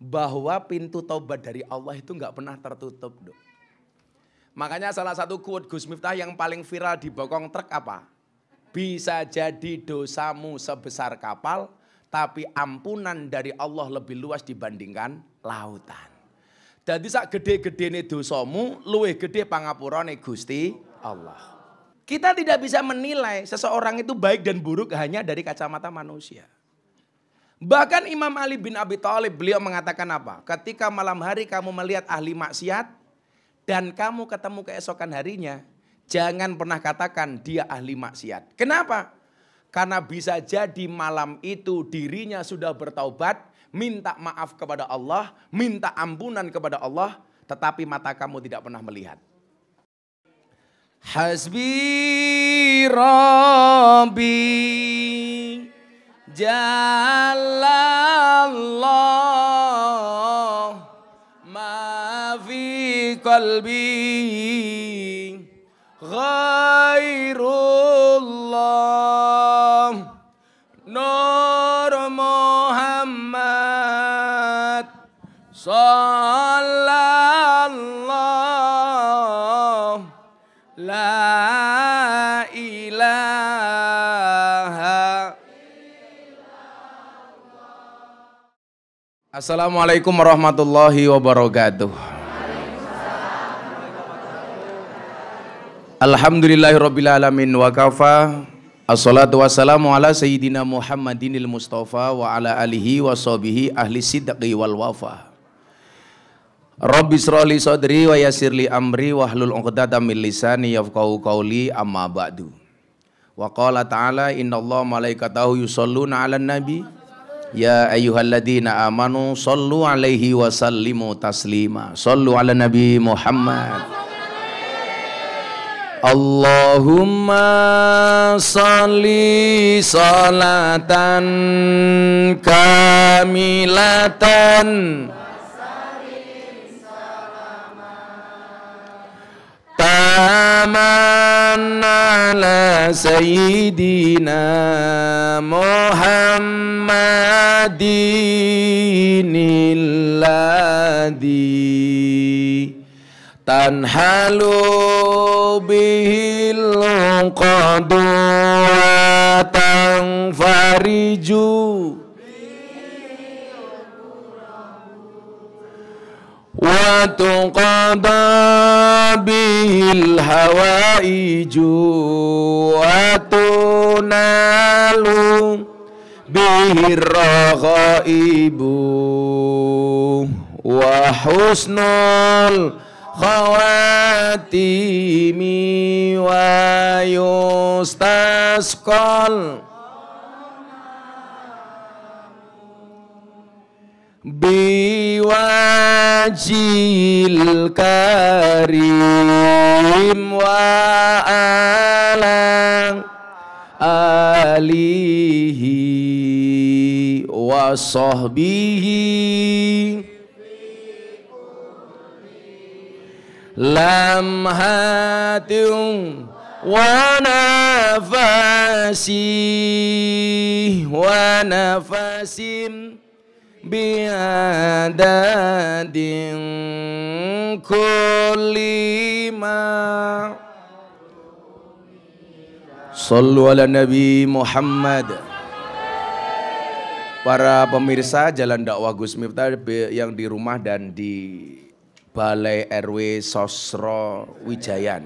bahwa pintu taubat dari Allah itu nggak pernah tertutup. Dok. Makanya salah satu quote Gus Miftah yang paling viral di bokong truk apa? Bisa jadi dosamu sebesar kapal, tapi ampunan dari Allah lebih luas dibandingkan lautan. Jadi sak gede-gedene dosamu, luwih gede pangapurane Gusti Allah. Kita tidak bisa menilai seseorang itu baik dan buruk hanya dari kacamata manusia. Bahkan Imam Ali bin Abi Thalib beliau mengatakan apa? Ketika malam hari kamu melihat ahli maksiat dan kamu ketemu keesokan harinya, jangan pernah katakan dia ahli maksiat. Kenapa? Karena bisa jadi malam itu dirinya sudah bertaubat, minta maaf kepada Allah, minta ampunan kepada Allah, tetapi mata kamu tidak pernah melihat. Hasbi Rabbi Jalallah ma fi qalbi ghairullah Nur Muhammad sallallahu la ilaha. Assalamualaikum warahmatullahi wabarakatuh. Alhamdulillahirabbil alamin wa kafa. Assalatu wassalamu ala sayyidina Muhammadinil Mustafa wa ala alihi wa sahbihi ahli sidqi wal wafa. Rabbi shrah li sadri wa yassir li amri wahlul 'uqdatam min lisani yafqahu qawli amma ba'du. Wa qala ta'ala innallaha malaikatahu yusholluna 'alan nabi ya ayyuhalladzina amanu shollu 'alaihi wa sallimu taslima. Shollu 'alan nabi Muhammad. Allahumma sholli sholatan kamilatan taman ala sayyidina Muhammadinil ladzi tanhalu bihil qadu wa tanfariju wa tuqada bihil hawaiju wa tunalu bihir raghaibu wa husnul khawatimi wa yustasqal biwajil karim wa ala alihi wa sahbihi lam hatim wa nafasim biadadin kullima. Sallu ala Nabi Muhammad. Para pemirsa Jalan Dakwah Gus Miftah yang di rumah dan di Balai RW Sosro Wijayan.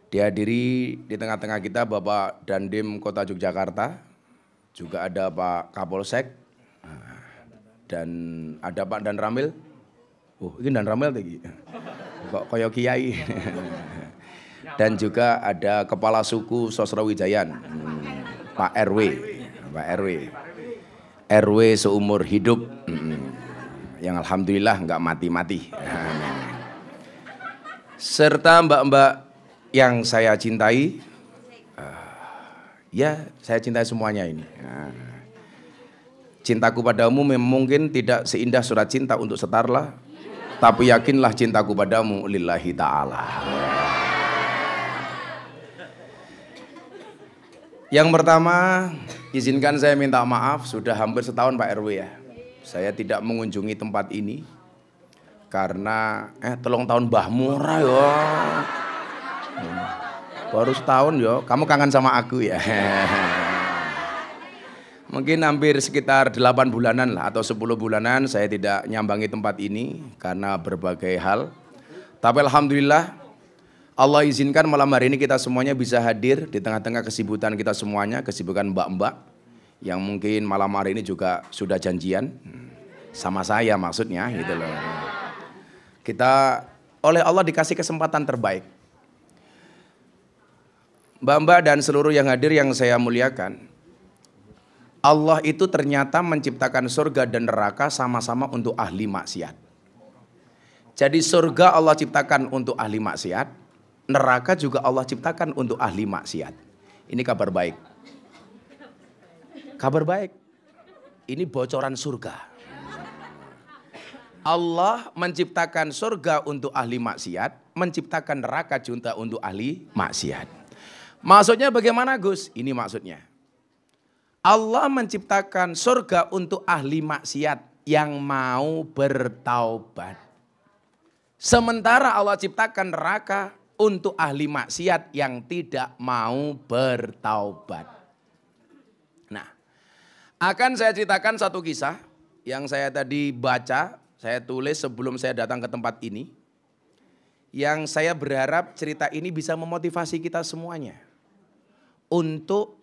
Dihadiri di tengah-tengah kita Bapak Dandim Kota Yogyakarta, juga ada Pak Kapolsek, dan ada Pak Dan Ramil. Ini Dan Ramil tadi. Kok koyo kiai. Dan juga ada Kepala Suku Sosro Wijayan, Pak RW, Pak RW seumur hidup. Yang alhamdulillah nggak mati-mati. Serta mbak-mbak yang saya cintai, ya saya cintai semuanya ini. Cintaku padamu mungkin tidak seindah surat cinta untuk setarlah, tapi yakinlah cintaku padamu lillahi ta'ala. Yang pertama, izinkan saya minta maaf, sudah hampir setahun Pak RW ya. saya tidak mengunjungi tempat ini karena tolong tahun Mbah Murah ya. Baru setahun yo, kamu kangen sama aku ya. Mungkin hampir sekitar 8 bulanan lah atau 10 bulanan saya tidak nyambangi tempat ini karena berbagai hal. Tapi alhamdulillah Allah izinkan malam hari ini kita semuanya bisa hadir di tengah-tengah kesibukan kita semuanya, kesibukan mbak-mbak yang mungkin malam hari ini juga sudah janjian sama saya maksudnya gitu loh. Kita oleh Allah dikasih kesempatan terbaik. Mbak-mbak dan seluruh yang hadir yang saya muliakan, Allah itu ternyata menciptakan surga dan neraka sama-sama untuk ahli maksiat. Jadi surga Allah ciptakan untuk ahli maksiat, neraka juga Allah ciptakan untuk ahli maksiat. Ini kabar baik. Kabar baik. Ini bocoran surga. Allah menciptakan surga untuk ahli maksiat, menciptakan neraka juga untuk ahli maksiat. Maksudnya bagaimana Gus? Ini maksudnya. Allah menciptakan surga untuk ahli maksiat yang mau bertaubat. Sementara Allah ciptakan neraka untuk ahli maksiat yang tidak mau bertaubat. Nah, akan saya ceritakan satu kisah yang saya tadi baca, saya tulis sebelum saya datang ke tempat ini. Yang saya berharap cerita ini bisa memotivasi kita semuanya. Untuk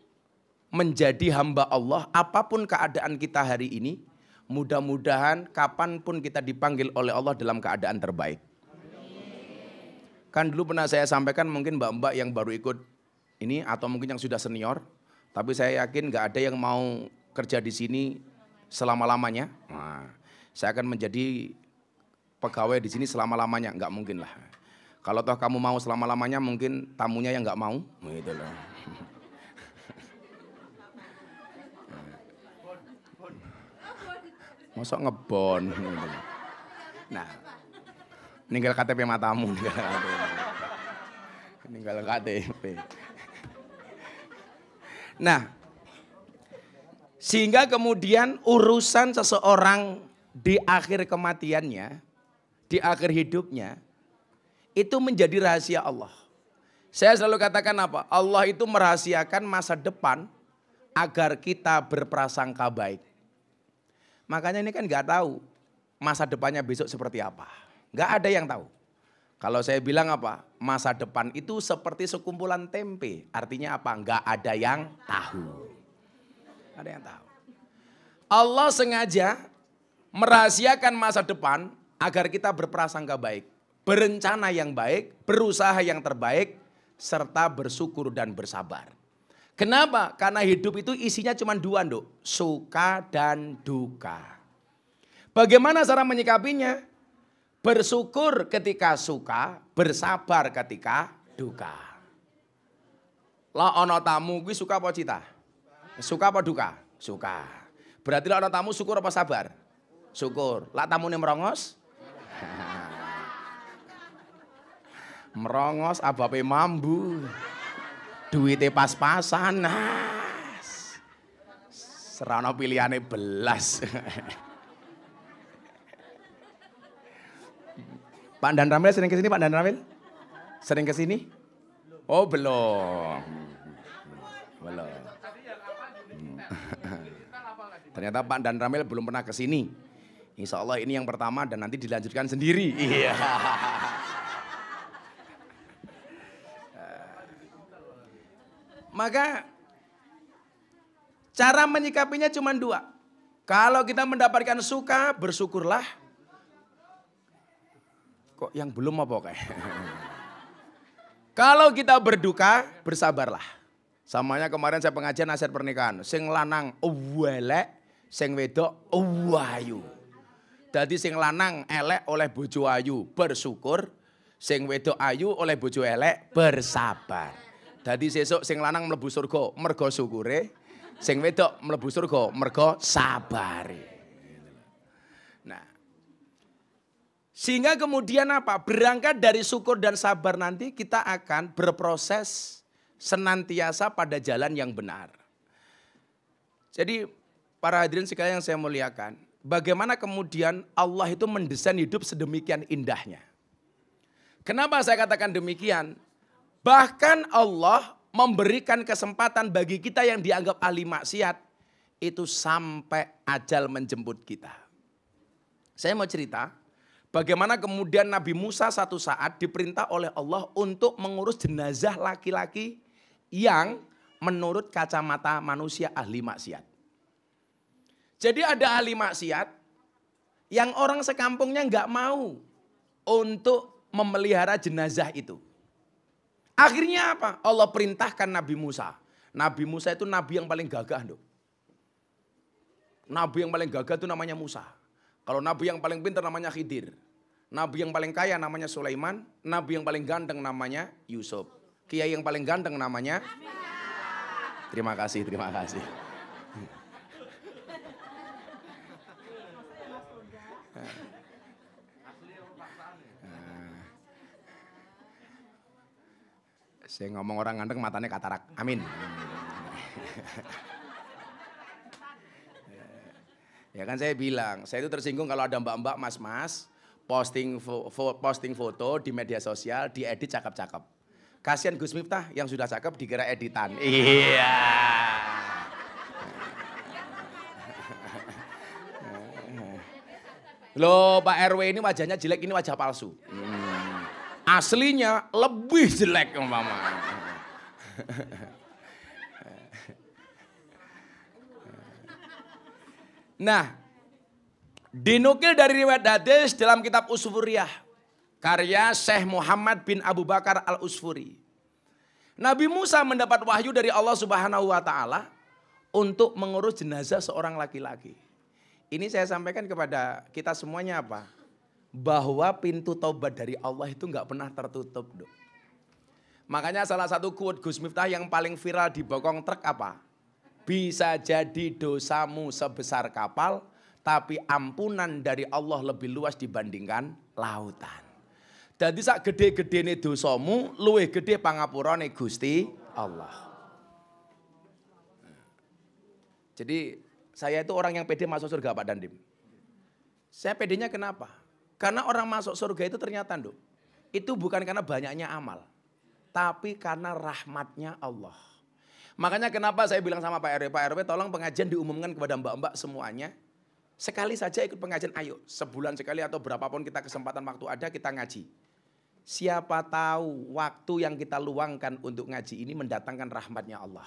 menjadi hamba Allah apapun keadaan kita hari ini, mudah-mudahan kapanpun kita dipanggil oleh Allah dalam keadaan terbaik. Kan dulu pernah saya sampaikan mungkin mbak-mbak yang baru ikut ini atau mungkin yang sudah senior, tapi saya yakin gak ada yang mau kerja di sini selama-lamanya. Nah, saya akan menjadi pegawai di sini selama-lamanya, nggak mungkin lah. Kalau toh kamu mau selama-lamanya mungkin tamunya yang nggak mau, gitu loh. Masa ngebon. Nah, ninggal KTP matamu. Ninggal KTP. Nah, sehingga kemudian urusan seseorang di akhir kematiannya, di akhir hidupnya, itu menjadi rahasia Allah. Saya selalu katakan apa? Allah itu merahasiakan masa depan agar kita berprasangka baik. Makanya ini kan nggak tahu masa depannya besok seperti apa. Nggak ada yang tahu. Kalau saya bilang apa? Masa depan itu seperti sekumpulan tempe. Artinya apa? Nggak ada yang tahu. Nggak ada yang tahu. Allah sengaja merahasiakan masa depan agar kita berprasangka baik. Berencana yang baik, berusaha yang terbaik, serta bersyukur dan bersabar. Kenapa? Karena hidup itu isinya cuma dua, Nduk. Suka dan duka. Bagaimana cara menyikapinya? Bersyukur ketika suka, bersabar ketika duka. Lah ono tamu kuwi suka apa cita? Suka apa duka? Suka. Berarti lah ono tamu syukur apa sabar? Syukur. Lah tamune merongos? Merongos abape mambu. Duitnya pas-pasan, nas. Serana pilihannya belas. Pak Dan Ramil sering kesini Pak Dan Ramil? Sering kesini? Oh belum. Belum. Ternyata Pak Dan Ramil belum pernah kesini. Insya Allah ini yang pertama dan nanti dilanjutkan sendiri. Iya. Maka cara menyikapinya cuma dua. Kalau kita mendapatkan suka, bersyukurlah. Kok yang belum apa kayak? Kalau kita berduka, bersabarlah. Samanya kemarin saya pengajian nasihat pernikahan. Sing lanang elek, sing wedok ayu. Dadi sing lanang elek oleh bojo ayu, bersyukur. Sing wedok ayu oleh bojo elek, bersabar. Dadi sesuk sing lanang mlebu surga mergo syukure, sing wedok mlebu surga mergo sabare. Nah, sehingga kemudian apa? Berangkat dari syukur dan sabar nanti kita akan berproses senantiasa pada jalan yang benar. Jadi para hadirin sekalian yang saya muliakan, bagaimana kemudian Allah itu mendesain hidup sedemikian indahnya. Kenapa saya katakan demikian? Bahkan Allah memberikan kesempatan bagi kita yang dianggap ahli maksiat itu sampai ajal menjemput kita. Saya mau cerita bagaimana kemudian Nabi Musa satu saat diperintah oleh Allah untuk mengurus jenazah laki-laki yang menurut kacamata manusia ahli maksiat. Jadi ada ahli maksiat yang orang sekampungnya nggak mau untuk memelihara jenazah itu. Akhirnya apa? Allah perintahkan Nabi Musa. Nabi Musa itu nabi yang paling gagah. Nabi yang paling gagah itu namanya Musa. Kalau nabi yang paling pintar namanya Khidir. Nabi yang paling kaya namanya Sulaiman. Nabi yang paling ganteng namanya Yusuf. Kiai yang paling ganteng namanya? Terima kasih, terima kasih. Saya ngomong orang ganteng matanya katarak. Amin. Ya kan saya bilang, saya itu tersinggung kalau ada mbak-mbak, mas-mas posting foto di media sosial, diedit cakep-cakep. Kasihan Gus Miftah yang sudah cakep dikira editan. Iya. Loh Pak RW ini wajahnya jelek, ini wajah palsu. Aslinya lebih jelek umpama. Nah, dinukil dari riwayat hadis dalam kitab Usfuriyah karya Syekh Muhammad bin Abu Bakar Al-Usfuri. Nabi Musa mendapat wahyu dari Allah Subhanahu wa taala untuk mengurus jenazah seorang laki-laki. Ini saya sampaikan kepada kita semuanya apa? Bahwa pintu taubat dari Allah itu nggak pernah tertutup. Makanya salah satu quote Gus Miftah yang paling viral di bokong truk apa? Bisa jadi dosamu sebesar kapal, tapi ampunan dari Allah lebih luas dibandingkan lautan. Jadi sak gede-gedene dosamu, luwih gede pangapurane Gusti Allah. Jadi saya itu orang yang pede masuk surga Pak Dandim. Saya pedenya kenapa? Karena orang masuk surga itu ternyata itu bukan karena banyaknya amal. Tapi karena rahmatnya Allah. Makanya kenapa saya bilang sama Pak RW tolong pengajian diumumkan kepada mbak-mbak semuanya. Sekali saja ikut pengajian, ayo sebulan sekali atau berapapun kita kesempatan waktu ada kita ngaji. Siapa tahu waktu yang kita luangkan untuk ngaji ini mendatangkan rahmatnya Allah.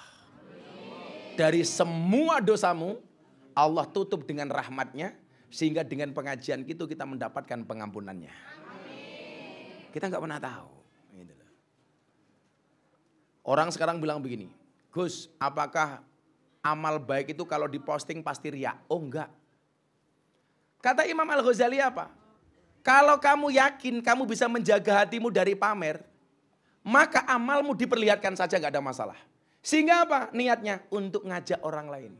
Dari semua dosamu Allah tutup dengan rahmatnya. Sehingga dengan pengajian itu kita mendapatkan pengampunannya. Amin. Kita nggak pernah tahu. Orang sekarang bilang begini, Gus, apakah amal baik itu kalau diposting pasti riya? Oh enggak. Kata Imam Al-Ghazali apa? Kalau kamu yakin kamu bisa menjaga hatimu dari pamer, maka amalmu diperlihatkan saja nggak ada masalah. Sehingga apa? Niatnya untuk ngajak orang lain.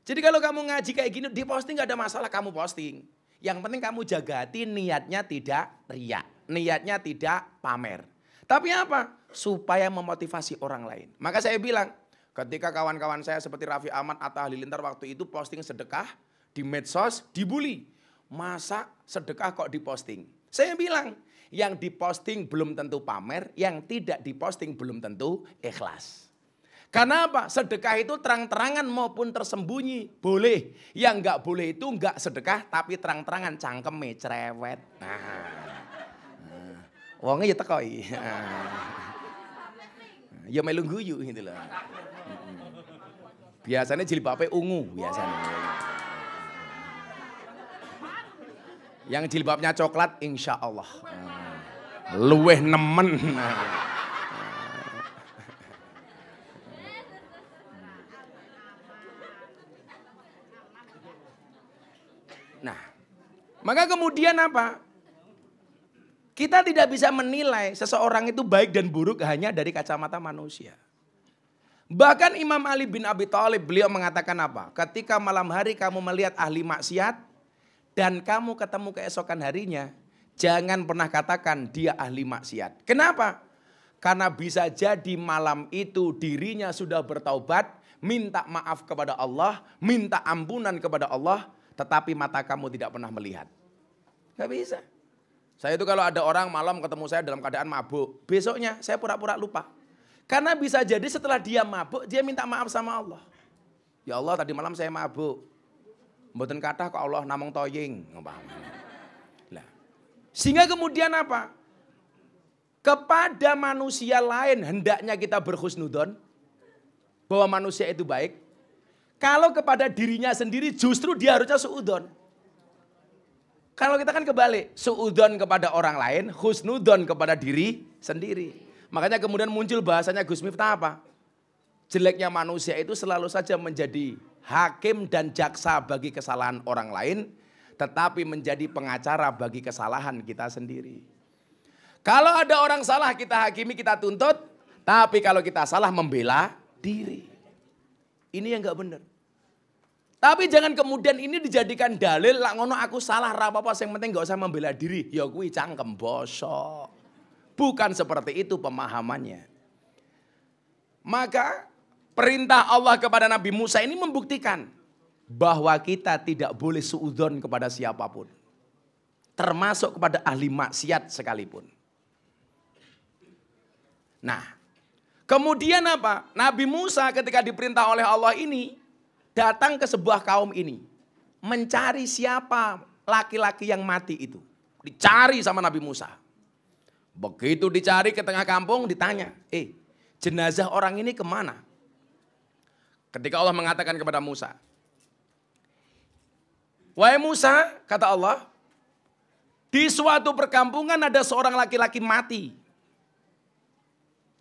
Jadi kalau kamu ngaji kayak gini, di posting gak ada masalah kamu posting. Yang penting kamu jaga hati, niatnya tidak riya. Niatnya tidak pamer. Tapi apa? Supaya memotivasi orang lain. Maka saya bilang, ketika kawan-kawan saya seperti Raffi Ahmad, Atta Halilintar waktu itu posting sedekah di medsos, dibully. Masa sedekah kok diposting? Saya bilang, yang diposting belum tentu pamer, yang tidak diposting belum tentu ikhlas. Karena apa? Sedekah itu terang-terangan maupun tersembunyi. Boleh. Yang enggak boleh itu enggak sedekah tapi terang-terangan cangkeme cerewet. Wongnya ya tekoi. Ya melu guyu gitu loh. Biasanya jilbabnya ungu biasanya. Yang jilbabnya coklat insya Allah. Luweh nemen. Nah, maka kemudian apa? Kita tidak bisa menilai seseorang itu baik dan buruk hanya dari kacamata manusia. Bahkan Imam Ali bin Abi Thalib beliau mengatakan apa? Ketika malam hari kamu melihat ahli maksiat dan kamu ketemu keesokan harinya, jangan pernah katakan dia ahli maksiat. Kenapa? Karena bisa jadi malam itu dirinya sudah bertaubat, minta maaf kepada Allah, minta ampunan kepada Allah, tetapi mata kamu tidak pernah melihat. Gak bisa. Saya itu kalau ada orang malam ketemu saya dalam keadaan mabuk, besoknya saya pura-pura lupa. Karena bisa jadi setelah dia mabuk, dia minta maaf sama Allah. Ya Allah, tadi malam saya mabuk. Mboten kathah kok Allah namung toying. Nah, sehingga kemudian apa? Kepada manusia lain hendaknya kita berhusnudon, bahwa manusia itu baik. Kalau kepada dirinya sendiri justru dia harusnya suudon. Kalau kita kan kebalik, suudon kepada orang lain, husnudon kepada diri sendiri. Makanya kemudian muncul bahasanya Gus Miftah apa? Jeleknya manusia itu selalu saja menjadi hakim dan jaksa bagi kesalahan orang lain, tetapi menjadi pengacara bagi kesalahan kita sendiri. Kalau ada orang salah kita hakimi, kita tuntut, tapi kalau kita salah membela diri. Ini yang gak benar. Tapi jangan kemudian ini dijadikan dalil, lah ngono aku salah apa-apa, yang penting gak usah membela diri. Ya kuwi cangkem bosok. Bukan seperti itu pemahamannya. Maka perintah Allah kepada Nabi Musa ini membuktikan bahwa kita tidak boleh suudzon kepada siapapun. Termasuk kepada ahli maksiat sekalipun. Nah, kemudian apa? Nabi Musa ketika diperintah oleh Allah ini datang ke sebuah kaum ini. Mencari siapa laki-laki yang mati itu. Dicari sama Nabi Musa. Begitu dicari ke tengah kampung ditanya. Jenazah orang ini kemana? Ketika Allah mengatakan kepada Musa. Wahai Musa, kata Allah. Di suatu perkampungan ada seorang laki-laki mati.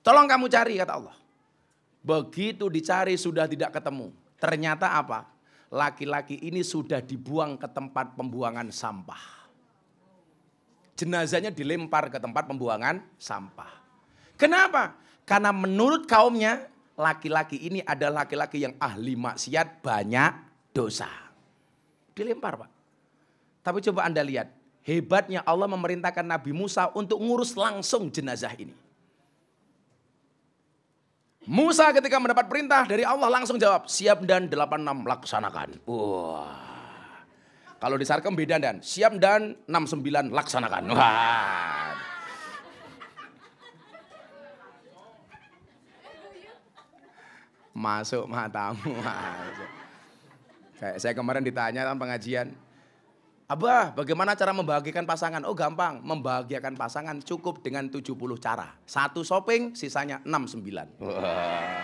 Tolong kamu cari, kata Allah. Begitu dicari sudah tidak ketemu. Ternyata apa? Laki-laki ini sudah dibuang ke tempat pembuangan sampah. Jenazahnya dilempar ke tempat pembuangan sampah. Kenapa? Karena menurut kaumnya, laki-laki ini adalah laki-laki yang ahli maksiat, banyak dosa. Dilempar, Pak. Tapi coba Anda lihat, hebatnya Allah memerintahkan Nabi Musa untuk ngurus langsung jenazah ini. Musa ketika mendapat perintah dari Allah langsung jawab, siap dan 86 laksanakan. Wah. Kalau di Sarkem beda dan, siap dan 69 laksanakan. Wah. Masuk matamu. Saya kemarin ditanya dalam pengajian, Abah, bagaimana cara membahagiakan pasangan? Oh gampang, membahagiakan pasangan cukup dengan 70 cara. Satu shopping, sisanya 69. Wah.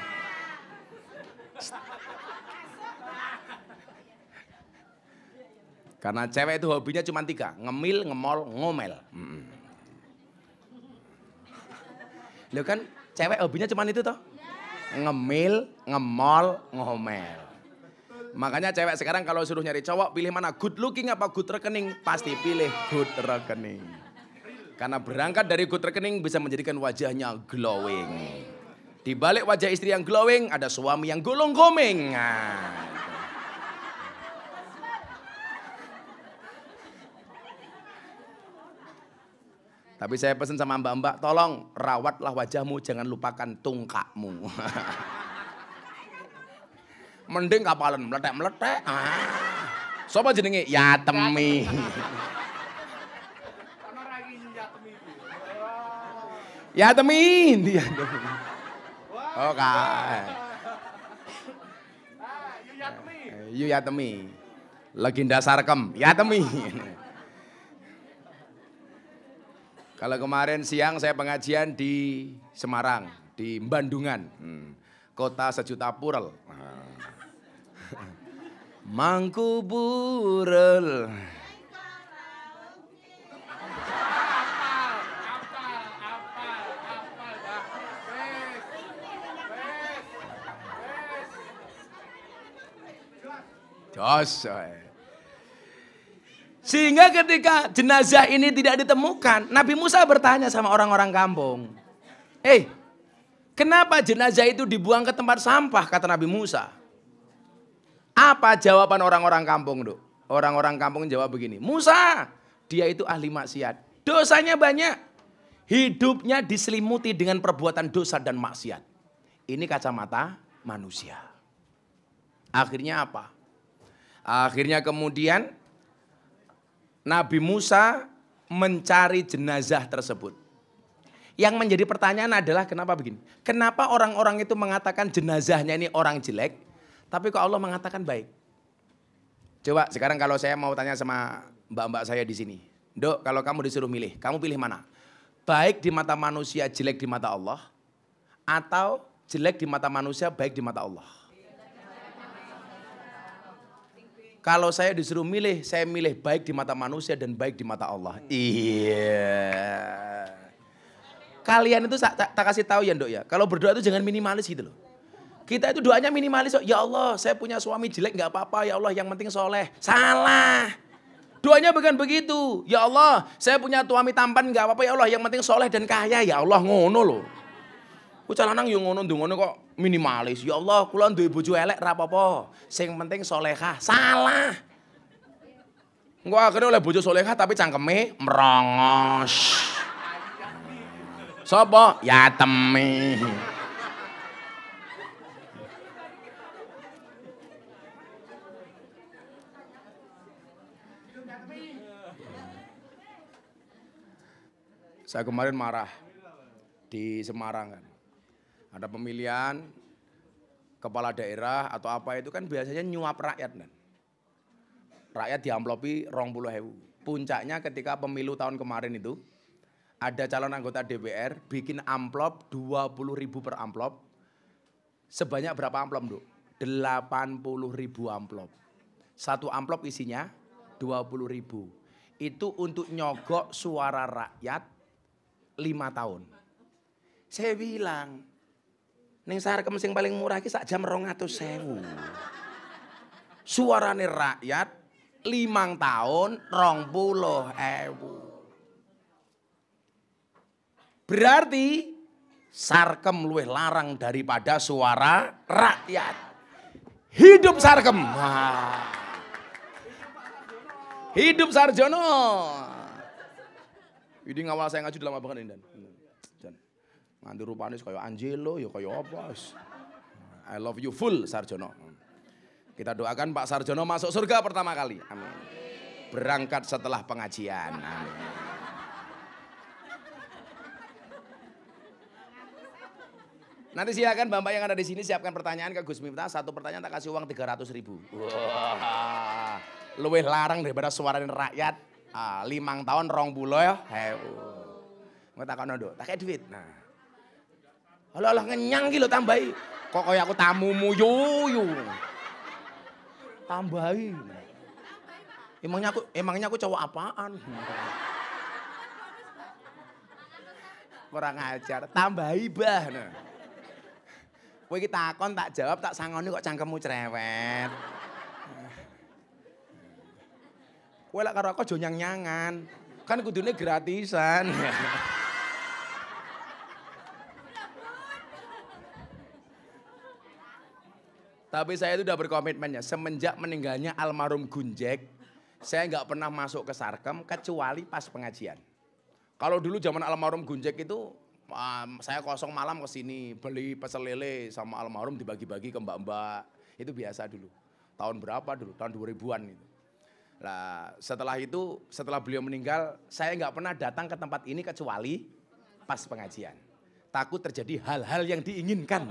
Karena cewek itu hobinya cuma 3, ngemil, ngemol, ngomel. Loh kan cewek hobinya cuma itu toh? Ngemil, ngemol, ngomel. Makanya cewek sekarang kalau suruh nyari cowok pilih mana? Good looking apa good rekening? Pasti pilih good rekening. Karena berangkat dari good rekening bisa menjadikan wajahnya glowing. Di balik wajah istri yang glowing ada suami yang golong-gomeng. Nah. Tapi saya pesan sama mbak-mbak, tolong rawatlah wajahmu, jangan lupakan tungkakmu. Mending kapalan meletek-meletek. Sopo jenenge? Yatemi. Yatemi. Oh kan. Yu Yatemi. Legenda Sarkem. Yatemi. Kalau kemarin siang saya pengajian di Semarang, di Bandungan. Kota sejuta purel. Mangku burel. Jos. Sehingga ketika jenazah ini tidak ditemukan, Nabi Musa bertanya sama orang-orang kampung. Kenapa jenazah itu dibuang ke tempat sampah, kata Nabi Musa. Apa jawaban orang-orang kampung, Dok? Orang-orang kampung jawab begini. Musa, dia itu ahli maksiat. Dosanya banyak. Hidupnya diselimuti dengan perbuatan dosa dan maksiat. Ini kacamata manusia. Akhirnya apa? Akhirnya kemudian Nabi Musa mencari jenazah tersebut. Yang menjadi pertanyaan adalah kenapa begini? Kenapa orang-orang itu mengatakan jenazahnya ini orang jelek, tapi kok Allah mengatakan baik? Coba sekarang kalau saya mau tanya sama mbak-mbak saya di sini. Dok, kalau kamu disuruh milih, kamu pilih mana? Baik di mata manusia, jelek di mata Allah, atau jelek di mata manusia, baik di mata Allah? Kalau saya disuruh milih, saya milih baik di mata manusia dan baik di mata Allah. Iya. Kalian itu tak kasih tahu ya Dok ya. Kalau berdoa itu jangan minimalis gitu loh. Kita itu doanya minimalis. Ya Allah, saya punya suami jelek nggak apa-apa. Ya Allah, yang penting soleh. Salah. Doanya bukan begitu. Ya Allah, saya punya suami tampan nggak apa-apa. Ya Allah, yang penting soleh dan kaya. Ya Allah, ngono loh. Bocah lanang yo ngono ndongono kok minimalis. Ya Allah, kula duwe bojo elek ra apa-apa. Sing penting solehah. Salah. Engko akhirnya oleh bojo solehah tapi cangkeme merongos. Sopo? Ya teme. Saya kemarin marah di Semarang kan. Ada pemilihan kepala daerah atau apa itu kan biasanya nyuap rakyat kan. Rakyat diamplopi 20.000. Puncaknya ketika pemilu tahun kemarin itu ada calon anggota DPR bikin amplop 20.000 per amplop. Sebanyak berapa amplop, Nduk? 80.000 amplop. Satu amplop isinya 20.000. Itu untuk nyogok suara rakyat 5 tahun. Saya bilang, ning Sarkem sing paling murah iki sak jam 200.000. Suarane rakyat 5 tahun 20.000. Berarti Sarkem luwih larang daripada suara rakyat. Hidup Sarkem. Hidup Sarjono. Ini ngawal saya ngaji dalam abangan ini dan. Nganti rupane kaya Angelo ya kaya apa. I love you full Sarjono. Kita doakan Pak Sarjono masuk surga pertama kali. Amin. Berangkat setelah pengajian. Amin. Nanti silakan Bapak yang ada di sini siapkan pertanyaan ke Gus Miftah. Satu pertanyaan tak kasih uang 300.000. Wah, luwih larang daripada suara rakyat. 5 tahun 20 ya. Nggak takon Nduk, tak kayak duit. Nah, alah ngenyang gitu tambahi. Kok kayak aku tamumu yuyu. Tambahi. Emangnya aku cowok apaan? Kurang ajar. Tambahi bah. Nah. Kowe iki takon tak jawab tak sangoni kok cangkemmu cerewet. Kowe lek karo aku aja nyang-nyangan. Kan kudune gratisan. Tapi saya itu udah berkomitmen ya, semenjak meninggalnya almarhum Gunjek, saya nggak pernah masuk ke Sarkem kecuali pas pengajian. Kalau dulu zaman almarhum Gunjek itu, saya kosong malam ke sini beli pecel lele sama almarhum dibagi-bagi ke mbak-mbak. Itu biasa dulu. Tahun berapa dulu? Tahun 2000-an itu. Nah, setelah itu, setelah beliau meninggal, saya nggak pernah datang ke tempat ini kecuali pas pengajian. Takut terjadi hal-hal yang diinginkan.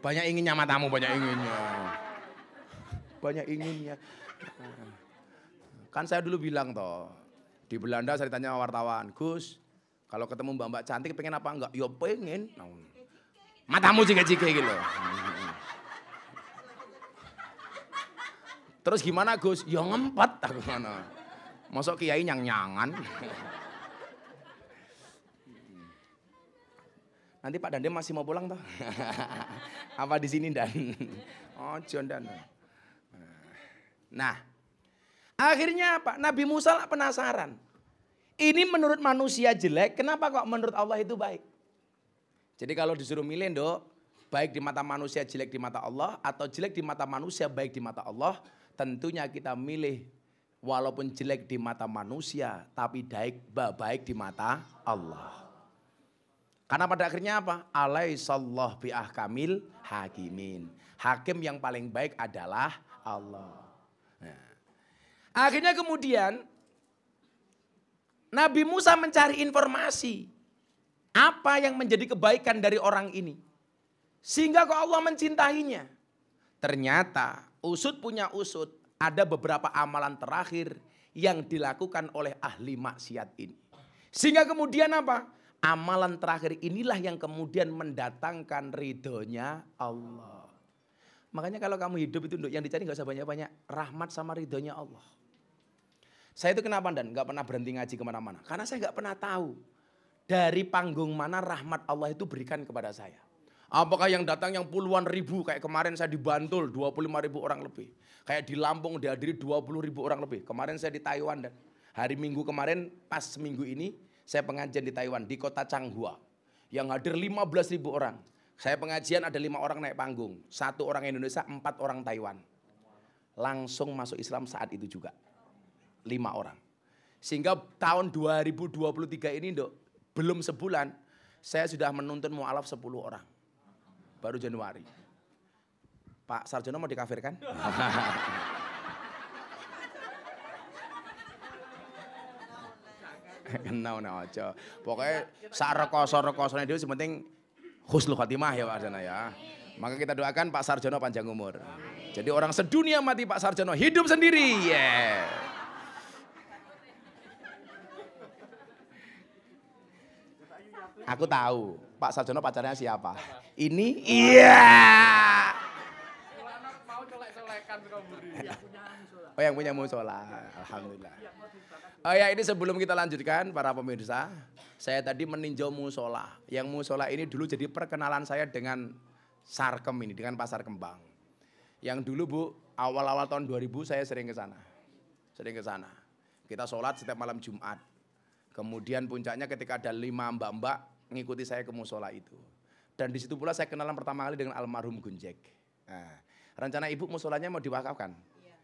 Banyak inginnya matamu, banyak inginnya. Banyak inginnya. Kan saya dulu bilang toh, di Belanda saya ditanya wartawan, Gus, kalau ketemu mbak-mbak cantik pengen apa enggak? Ya pengen. Matamu jike-jike gitu. Terus gimana Gus? Ya ngempet aku mana. Masuk kiai nyang-nyangan. Nanti Pak Dande masih mau pulang toh? Apa di sini Dan? Oh, John Dan. Nah, akhirnya apa? Nabi Musa lah penasaran. Ini menurut manusia jelek, kenapa kok menurut Allah itu baik? Jadi kalau disuruh milih Dok, baik di mata manusia jelek di mata Allah atau jelek di mata manusia baik di mata Allah, tentunya kita milih walaupun jelek di mata manusia tapi baik di mata Allah. Karena pada akhirnya apa? Alaihissallah bi'ahkamil hakimin. Hakim yang paling baik adalah Allah. Nah. Akhirnya kemudian Nabi Musa mencari informasi. Apa yang menjadi kebaikan dari orang ini. Sehingga kok Allah mencintainya. Ternyata usut punya usut. Ada beberapa amalan terakhir yang dilakukan oleh ahli maksiat ini. Sehingga kemudian apa? Amalan terakhir inilah yang kemudian mendatangkan ridhonya Allah. Makanya kalau kamu hidup itu yang dicari gak usah banyak-banyak. Rahmat sama ridhonya Allah. Saya itu kenapa dan gak pernah berhenti ngaji kemana-mana. Karena saya gak pernah tahu dari panggung mana rahmat Allah itu berikan kepada saya. Apakah yang datang yang puluhan ribu, kayak kemarin saya di Bantul 25.000 orang lebih. Kayak di Lampung dihadiri 20.000 orang lebih. Kemarin saya di Taiwan dan hari Minggu kemarin pas minggu ini saya pengajian di Taiwan di kota Changhua. Yang hadir 15.000 orang. Saya pengajian ada 5 orang naik panggung. 1 orang Indonesia, 4 orang Taiwan. Langsung masuk Islam saat itu juga. 5 orang. Sehingga tahun 2023 ini Dok, belum sebulan saya sudah menuntun mu'alaf 10 orang. Baru Januari. Pak Sarjono mau dikafirkan? Kenal aja. Pokoknya sak rekoso-rekosone dhewe sing penting husnul khotimah ya Pak Sarjono ya. Maka kita doakan Pak Sarjono panjang umur. Jadi orang sedunia mati Pak Sarjono hidup sendiri. Yeah. Aku tahu Pak Sarjono pacarnya siapa. Ini iya. Oh yang punya musola. Alhamdulillah. Oh ya ini sebelum kita lanjutkan para pemirsa. Saya tadi meninjau musola. Yang musola ini dulu jadi perkenalan saya dengan Sarkem ini. Dengan Pasar Kembang. Yang dulu Bu awal-awal tahun 2000 saya sering ke sana. Sering ke sana. Kita sholat setiap malam Jumat. Kemudian puncaknya ketika ada 5 mbak-mbak ngikuti saya ke musola itu. Dan di situ pula saya kenalan pertama kali dengan almarhum Gunjek. Nah, rencana ibu musolanya mau diwakafkan.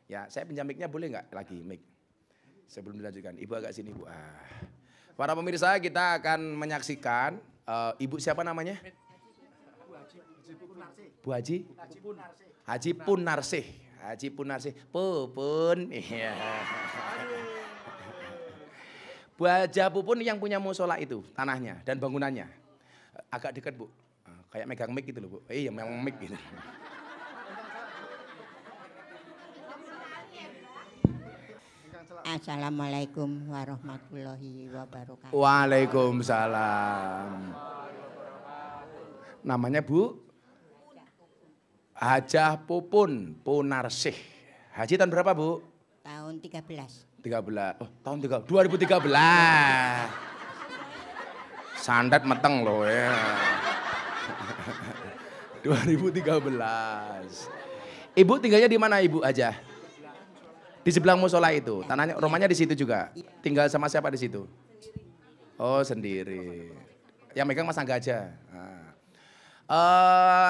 Ya, saya pinjam mic-nya boleh nggak lagi mic? Sebelum dilanjutkan, ibu agak sini bu. Para pemirsa kita akan menyaksikan ibu siapa namanya? Bu Haji? Haji Punarsih. Haji Punarsih. Pupun. Iya. Bu Haja Pupun yang punya musola itu, tanahnya dan bangunannya. Agak dekat Bu, kayak megang mic gitu loh Bu. Iya memang mic gitu. Assalamualaikum warahmatullahi wabarakatuh. Waalaikumsalam. Namanya Bu? Hajah Pupun Punarsih. Haji tahun berapa Bu? Tahun 13. 13. Oh, tahun 2013. Sandat meteng loh ya. 2013. Ibu tinggalnya di mana Ibu aja? Di sebelah musola itu. Tanahnya, rumahnya di situ juga. Tinggal sama siapa di situ? Oh, sendiri. Yang megang Mas Angga aja. Nah.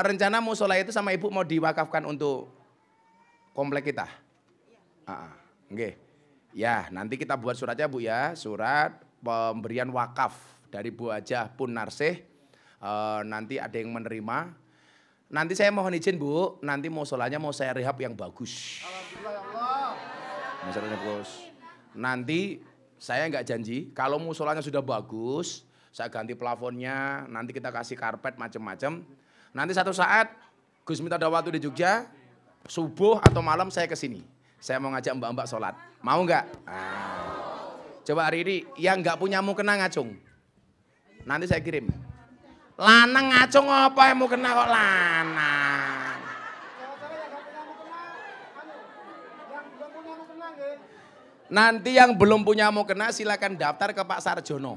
Rencana musola itu sama Ibu mau diwakafkan untuk komplek kita? Oke. Ya, nanti kita buat suratnya Bu ya, surat pemberian wakaf dari Bu Hajah Punarsih. Nanti ada yang menerima. Nanti saya mohon izin Bu, nanti musolanya mau saya rehab yang bagus. Alhamdulillah ya Allah. Bagus. Nanti saya nggak janji, kalau musolanya sudah bagus, saya ganti plafonnya, nanti kita kasih karpet macam-macam. Nanti satu saat Gus minta ada waktu di Jogja, subuh atau malam saya ke sini. Saya mau ngajak mbak-mbak sholat. Mau nggak? Coba hari ini yang nggak punya mukena ngacung. Nanti saya kirim. Lanang ngacung apa yang mukena kok lanang? Nanti yang belum punya mukena silakan daftar ke Pak Sarjono.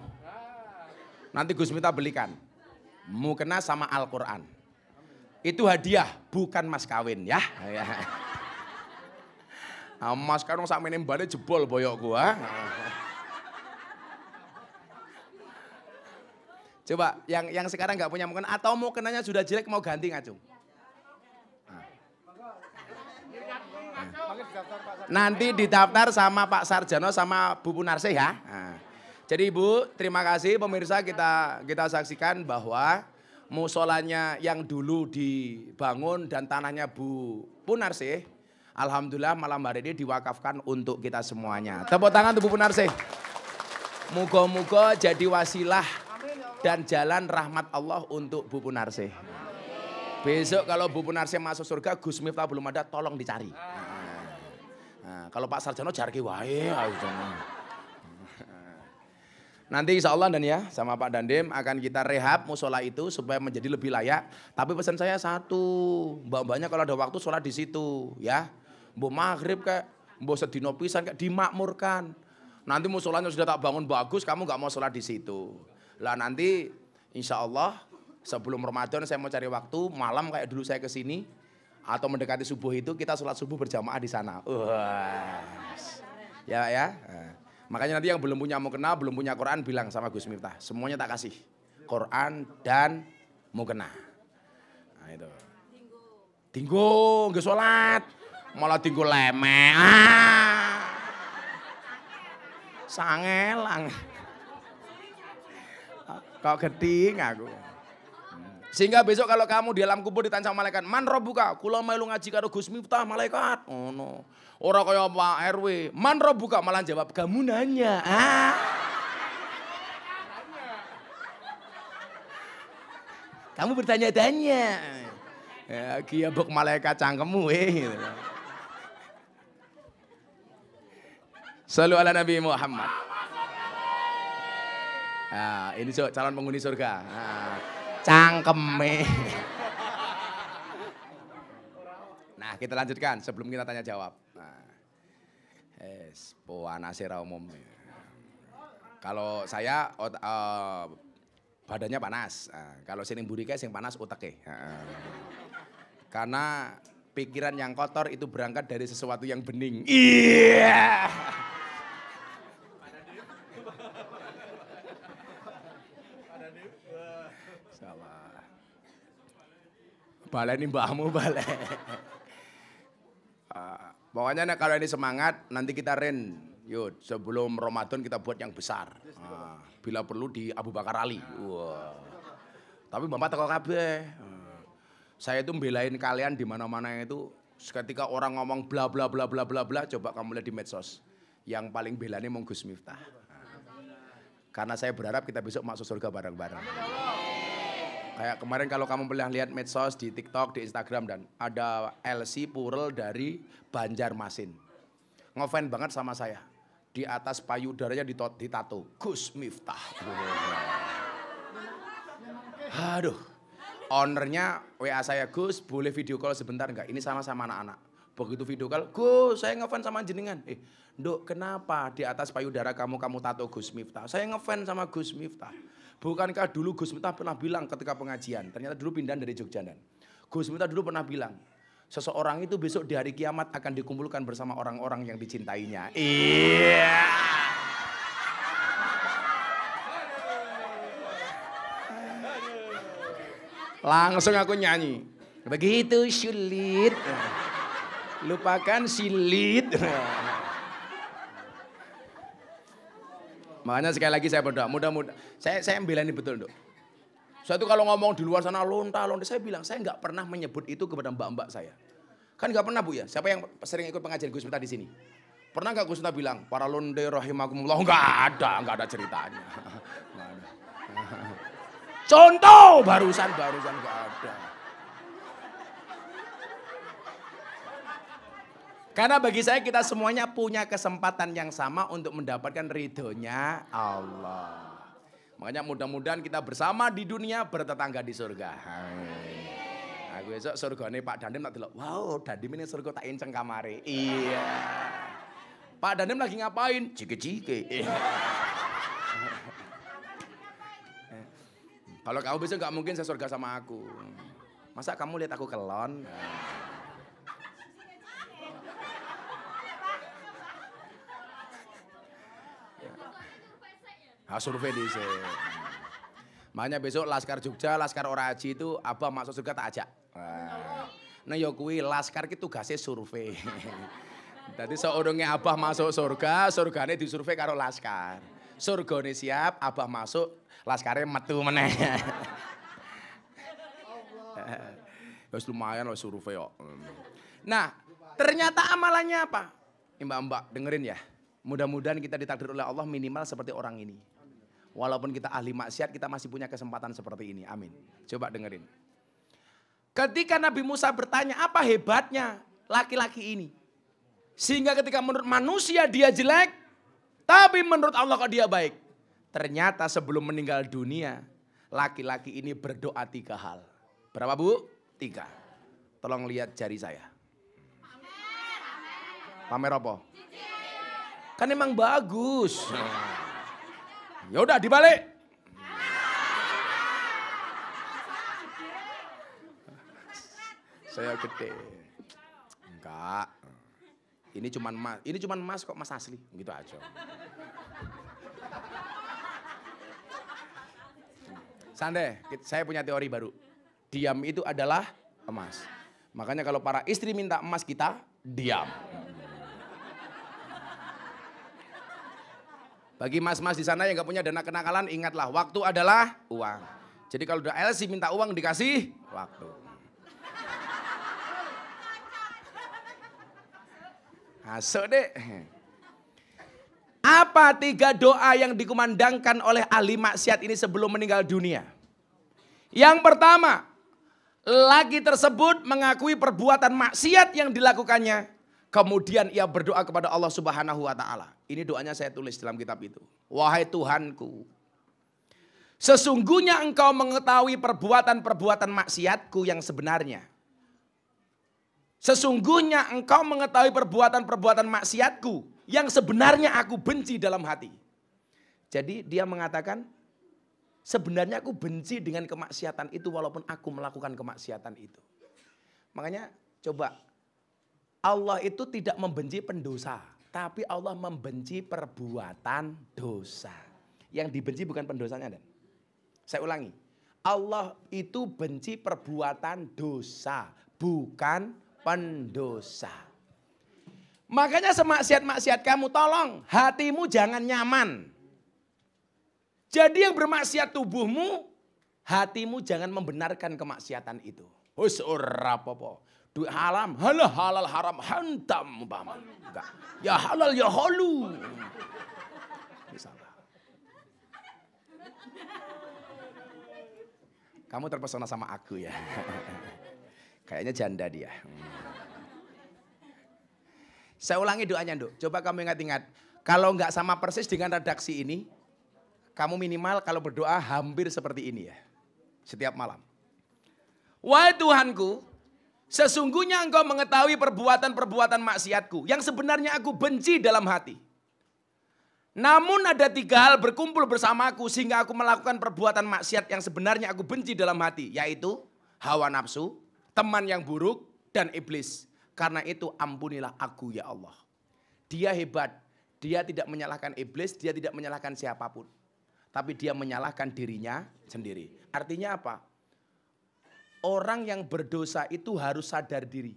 Nanti Gus minta belikan. Mukena sama Al-Quran. Itu hadiah, bukan mas kawin ya. Mas kan sak meneh mbane jebol boyokku ha. Coba yang sekarang nggak punya mukena atau mukenanya sudah jelek mau ganti ngacung. Nanti didaftar sama Pak Sarjono sama Bu Punarsih ya. Jadi Ibu, terima kasih pemirsa, kita saksikan bahwa musolanya yang dulu dibangun dan tanahnya Bu Punarsih, alhamdulillah malam hari ini diwakafkan untuk kita semuanya. Tepuk tangan untuk Bu Punarsih. Moga-moga jadi wasilah dan jalan rahmat Allah untuk Bu Punarsih. Besok kalau Bu Punarsih masuk surga, Gus Miftah belum ada, tolong dicari. Nah, kalau Pak Sarjono jarki wae. Nanti insya Allah dan ya sama Pak Dandim akan kita rehab musola itu supaya menjadi lebih layak. Tapi pesan saya satu, mbak-mbaknya kalau ada waktu sholat di situ ya. Mbok maghrib kayak, mbok sedino pisan kayak dimakmurkan. Nanti musolanya sudah tak bangun bagus, kamu nggak mau sholat di situ. Lah nanti insya Allah sebelum Ramadan saya mau cari waktu malam kayak dulu saya kesini atau mendekati subuh itu kita sholat subuh berjamaah di sana. Ya ya. Makanya nanti yang belum punya mukena, belum punya Quran bilang sama Gus Miftah. Semuanya tak kasih. Quran dan mukena. Nah itu. Tinggu, nggak sholat. Malah tinggu leme. Sangelang. Kok geding aku. Sehingga besok kalau kamu di alam kubur ditanya sama malaikat, man robuka, kula melu ngaji karo Gus Miftah malaikat. Oh no. Orang kaya Pak RW, man robuka malah jawab kamu nanya. Kamu bertanya-tanya. Ya kiabok malaikat cangkemmu gitu. Shallu ala Nabi Muhammad. Nah, ini calon penghuni surga. Nah, cangkeme. Nah, kita lanjutkan sebelum kita tanya jawab. Nah, puanase ra umum. Kalau saya badannya panas. Kalau sini burike sing panas uteke. Karena pikiran yang kotor itu berangkat dari sesuatu yang bening. Iya. Salah. Baleni mbahmu balik. Pokoknya kalau ini semangat nanti kita yuk sebelum Ramadan kita buat yang besar. Bila perlu di Abu Bakar Ali. Wah. Tapi Bapak teko kabeh. Saya itu membelain kalian di mana-mana itu ketika orang ngomong bla bla bla bla bla bla, coba kamu lihat di medsos. Yang paling belanya mau Gus Miftah. Karena saya berharap kita besok masuk surga bareng-bareng. Kayak kemarin kalau kamu pernah lihat medsos di TikTok, di Instagram dan ada LC Purel dari Banjarmasin. Ngefans banget sama saya. Di atas payudaranya ditato Gus Miftah. Aduh. Ownernya WA saya, Gus boleh video call sebentar enggak? Ini sama-sama anak-anak. Begitu video call, Gus saya ngefans sama jenengan. Nduk kenapa di atas payudara kamu tato Gus Miftah? Saya ngefans sama Gus Miftah. Bukankah dulu Gus Miftah pernah bilang ketika pengajian, ternyata dulu pindah dari Jogja dan Gus Miftah dulu pernah bilang, seseorang itu besok di hari kiamat akan dikumpulkan bersama orang-orang yang dicintainya. Iya. Langsung aku nyanyi. Begitu sulit. Lupakan silit. Makanya sekali lagi saya berdoa, mudah-mudahan saya belani betul, Dok. Saya itu kalau ngomong di luar sana lonta, saya bilang saya nggak pernah menyebut itu kepada mbak-mbak saya. Kan nggak pernah Bu ya. Siapa yang sering ikut pengajian Gus Miftah di sini? Pernah nggak Gus Miftah bilang para londe rahimakumullah? Nggak ada ceritanya. Contoh barusan nggak ada. Karena bagi saya kita semuanya punya kesempatan yang sama untuk mendapatkan ridhonya Allah. Makanya mudah-mudahan kita bersama di dunia bertetangga di surga. Aku besok surgane Pak Dandim tak delok. Wow, Dandim ini surga tak enceng kamare. Iya. Pak Dandim lagi ngapain? Cike-cike. Kalau kamu besok nggak mungkin saya surga sama aku. Masa kamu lihat aku kelon? Survei di sini. Makanya besok Laskar Jogja, Laskar Oraji itu Abah masuk surga tak ajak. Nah ya kuwi Laskar ki tugasnya survei. Jadi seorangnya Abah masuk surga, surgane disurvei karo Laskar. Surgane siap, abah masuk, laskare metu meneh. Wis lumayan wis survei kok. Nah, ternyata amalannya apa? Mbak-mbak dengerin ya. Mudah-mudahan kita ditakdir oleh Allah minimal seperti orang ini. Walaupun kita ahli maksiat, kita masih punya kesempatan seperti ini. Amin. Coba dengerin. Ketika Nabi Musa bertanya, apa hebatnya laki-laki ini? Sehingga ketika menurut manusia dia jelek, tapi menurut Allah kok dia baik. Ternyata sebelum meninggal dunia, laki-laki ini berdoa 3 hal. Berapa Bu? 3. Tolong lihat jari saya. Pamer apa? Kan emang bagus. Ya udah dibalik. Saya gede. Enggak. Ini cuman emas kok, emas asli. Gitu aja. Sande, saya punya teori baru. Diam itu adalah emas. Makanya kalau para istri minta emas kita, diam. Bagi mas-mas di sana yang gak punya dana kenakalan, ingatlah waktu adalah uang. Jadi kalau udah LC minta uang dikasih waktu. Masuk deh. Apa 3 doa yang dikumandangkan oleh ahli maksiat ini sebelum meninggal dunia? Yang pertama, laki tersebut mengakui perbuatan maksiat yang dilakukannya. Kemudian ia berdoa kepada Allah Subhanahu wa taala. Ini doanya saya tulis dalam kitab itu. Wahai Tuhanku, sesungguhnya Engkau mengetahui perbuatan-perbuatan maksiatku yang sebenarnya. Sesungguhnya Engkau mengetahui perbuatan-perbuatan maksiatku yang sebenarnya aku benci dalam hati. Jadi dia mengatakan, sebenarnya aku benci dengan kemaksiatan itu walaupun aku melakukan kemaksiatan itu. Makanya coba, Allah itu tidak membenci pendosa, tapi Allah membenci perbuatan dosa. Yang dibenci bukan pendosanya, Dan. Saya ulangi, Allah itu benci perbuatan dosa, bukan pendosa. Makanya semaksiat-maksiat kamu tolong hatimu jangan nyaman. Jadi yang bermaksiat tubuhmu, hatimu jangan membenarkan kemaksiatan itu. Wis ora apa-apa. Duit haram, halal haram hantam umpama. Enggak. Ya halal ya halu. Misalnya. Kamu terpesona sama aku ya. Kayaknya janda dia. Saya ulangi doanya, Nduk. Coba kamu ingat-ingat. Kalau enggak sama persis dengan redaksi ini, kamu minimal kalau berdoa hampir seperti ini ya. Setiap malam. Wahai Tuhanku, sesungguhnya Engkau mengetahui perbuatan-perbuatan maksiatku yang sebenarnya aku benci dalam hati. Namun ada 3 hal berkumpul bersamaku sehingga aku melakukan perbuatan maksiat yang sebenarnya aku benci dalam hati. Yaitu hawa nafsu, teman yang buruk, dan iblis. Karena itu ampunilah aku ya Allah. Dia hebat, dia tidak menyalahkan iblis, dia tidak menyalahkan siapapun. Tapi dia menyalahkan dirinya sendiri. Artinya apa? Orang yang berdosa itu harus sadar diri.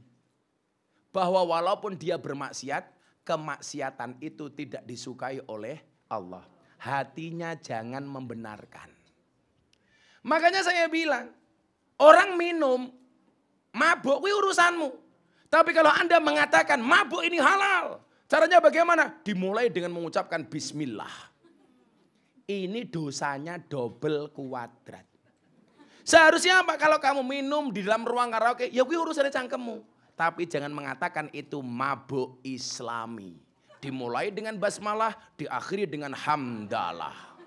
Bahwa walaupun dia bermaksiat, kemaksiatan itu tidak disukai oleh Allah. Hatinya jangan membenarkan. Makanya saya bilang, orang minum, mabuk itu urusanmu. Tapi kalau Anda mengatakan mabuk ini halal, caranya bagaimana? Dimulai dengan mengucapkan bismillah. Ini dosanya double kuadrat. Seharusnya apa? Kalau kamu minum di dalam ruang karaoke, ya kuwi urusannya cangkemmu. Tapi jangan mengatakan itu mabuk islami. Dimulai dengan basmalah, diakhiri dengan hamdalah.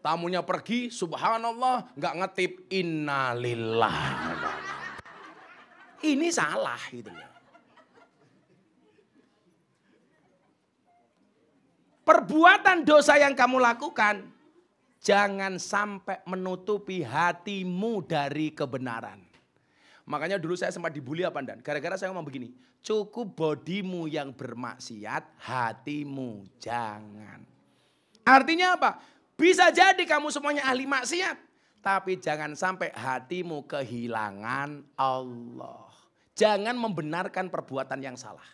Tamunya pergi, subhanallah, nggak ngetip innalillah. Ini salah gitu ya. Perbuatan dosa yang kamu lakukan, jangan sampai menutupi hatimu dari kebenaran. Makanya dulu saya sempat dibully apa Dan? Gara-gara saya ngomong begini, cukup bodimu yang bermaksiat, hatimu jangan. Artinya apa? Bisa jadi kamu semuanya ahli maksiat, tapi jangan sampai hatimu kehilangan Allah. Jangan membenarkan perbuatan yang salah.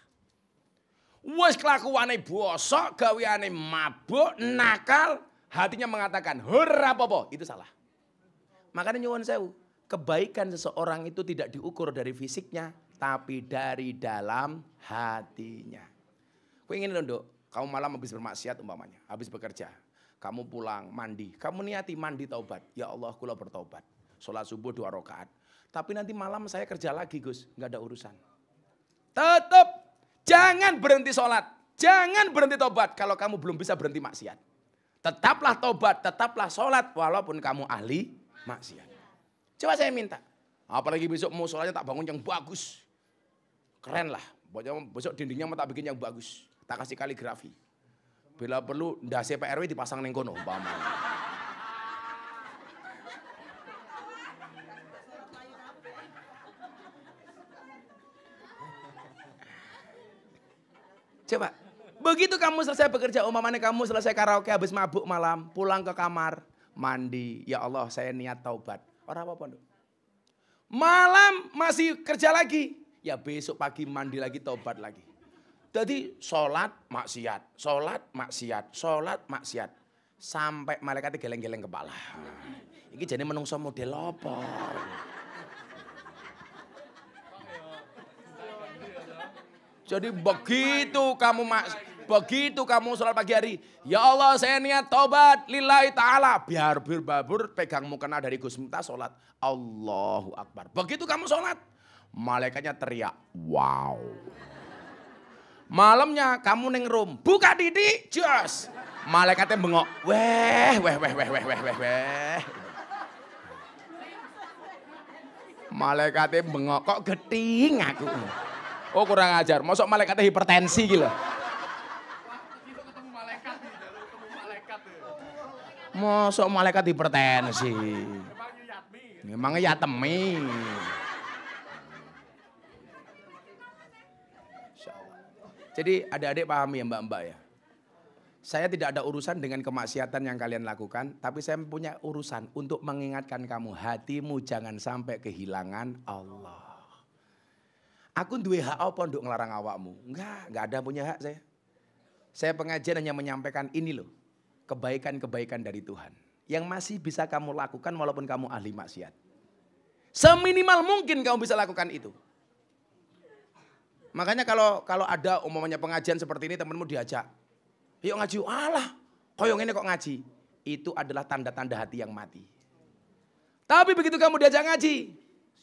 Wes kelakuane bosok, gaweane mabuk, nakal, hatinya mengatakan ora apa-apa, itu salah. Makanya nyuwun sewu, kebaikan seseorang itu tidak diukur dari fisiknya, tapi dari dalam hatinya. Kau ingin loh, Dok, kamu malam habis bermaksiat umpamanya, habis bekerja. Kamu pulang, mandi. Kamu niati mandi taubat. Ya Allah, kula bertaubat. Sholat subuh 2 rakaat. Tapi nanti malam saya kerja lagi, Gus. Nggak ada urusan. Tetap jangan berhenti sholat. Jangan berhenti taubat kalau kamu belum bisa berhenti maksiat. Tetaplah taubat, tetaplah sholat walaupun kamu ahli maksiat. Coba saya minta. Apalagi besok mau sholatnya tak bangun yang bagus. Keren lah. Besok dindingnya mau tak bikin yang bagus. Tak kasih kaligrafi. Bila perlu ndase PRW dipasang neng kono umpamanya. Coba, begitu kamu selesai bekerja, umpamanya kamu selesai karaoke habis mabuk malam, pulang ke kamar, mandi, ya Allah saya niat taubat. Orang apa-apa, Dok. Malam masih kerja lagi, ya besok pagi mandi lagi, taubat lagi. Jadi sholat maksiat, sholat maksiat, sholat maksiat. Sampai malaikatnya geleng-geleng kepala. Ini jadi menungso model apa? Jadi begitu kamu sholat pagi hari. Ya Allah saya niat taubat lillahi ta'ala. Biar babur pegang mukena dari Gus Miftah sholat. Allahu Akbar. Begitu kamu sholat. Malaikatnya teriak. Wow. Malamnya kamu neng room, buka Didi, jos. Malaikatnya bengok, weh. Malaikatnya bengok, kok geting aku. Oh kurang ajar, masuk malaikatnya hipertensi gitu. Masuk malaikat hipertensi. Memangnya yatemi. Jadi adik-adik pahami ya mbak-mbak ya. Saya tidak ada urusan dengan kemaksiatan yang kalian lakukan. Tapi saya punya urusan untuk mengingatkan kamu. Hatimu jangan sampai kehilangan Allah. Aku duwe hak apa untuk ngelarang awakmu? Enggak ada punya hak saya. Saya pengajian hanya menyampaikan ini loh. Kebaikan-kebaikan dari Tuhan. Yang masih bisa kamu lakukan walaupun kamu ahli maksiat. Seminimal mungkin kamu bisa lakukan itu. Makanya kalau ada umumnya pengajian seperti ini temanmu diajak. Yuk ngaji, alah koyong ini kok ngaji. Itu adalah tanda-tanda hati yang mati. Tapi begitu kamu diajak ngaji.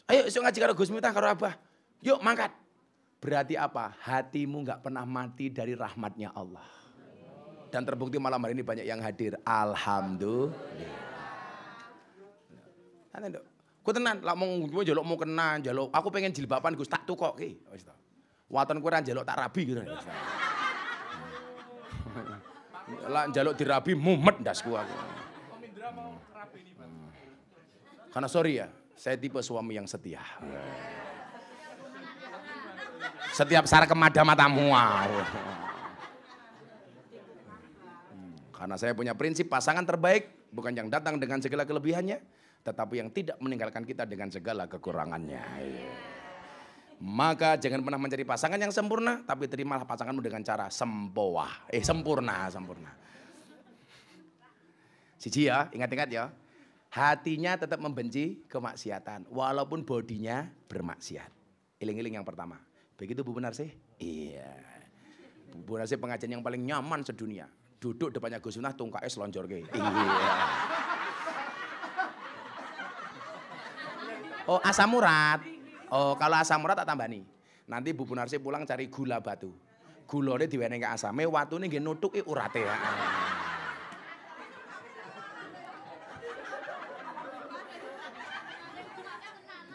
Ayo isuk ngaji karo Gus Miftah karo Abah. Yuk mangkat. Berarti apa? Hatimu gak pernah mati dari rahmatnya Allah. Dan terbukti malam hari ini banyak yang hadir. Alhamdulillah. Ku tenan, lah mau njaluk mau kena, njaluk. Aku pengen jilbaban Gus tak tukok ki. Waton kurang njaluk tak rabi gitu. Lah njaluk dirabi mumet ndasku aku. Karena sorry ya, saya tipe suami yang setia. Setiap sar kemada matamu. Karena saya punya prinsip pasangan terbaik bukan yang datang dengan segala kelebihannya, tetapi yang tidak meninggalkan kita dengan segala kekurangannya. Maka jangan pernah mencari pasangan yang sempurna, tapi terimalah pasanganmu dengan cara sempurna. Siji ya, ingat-ingat ya. Hatinya tetap membenci kemaksiatan, walaupun bodinya bermaksiat. Iling-iling yang pertama. Begitu Bu Benarsih? Iya. Bu Benarsih pengajian yang paling nyaman sedunia. Duduk depannya Gus Miftah, tungkaknya selonjor ke. Iya. Oh asam urat. Oh kalau asam urat tak tambah nih. Nanti Bu Benarsih pulang cari gula batu. Gulanya diwenehi ke asame, watune nggih nutuki urate.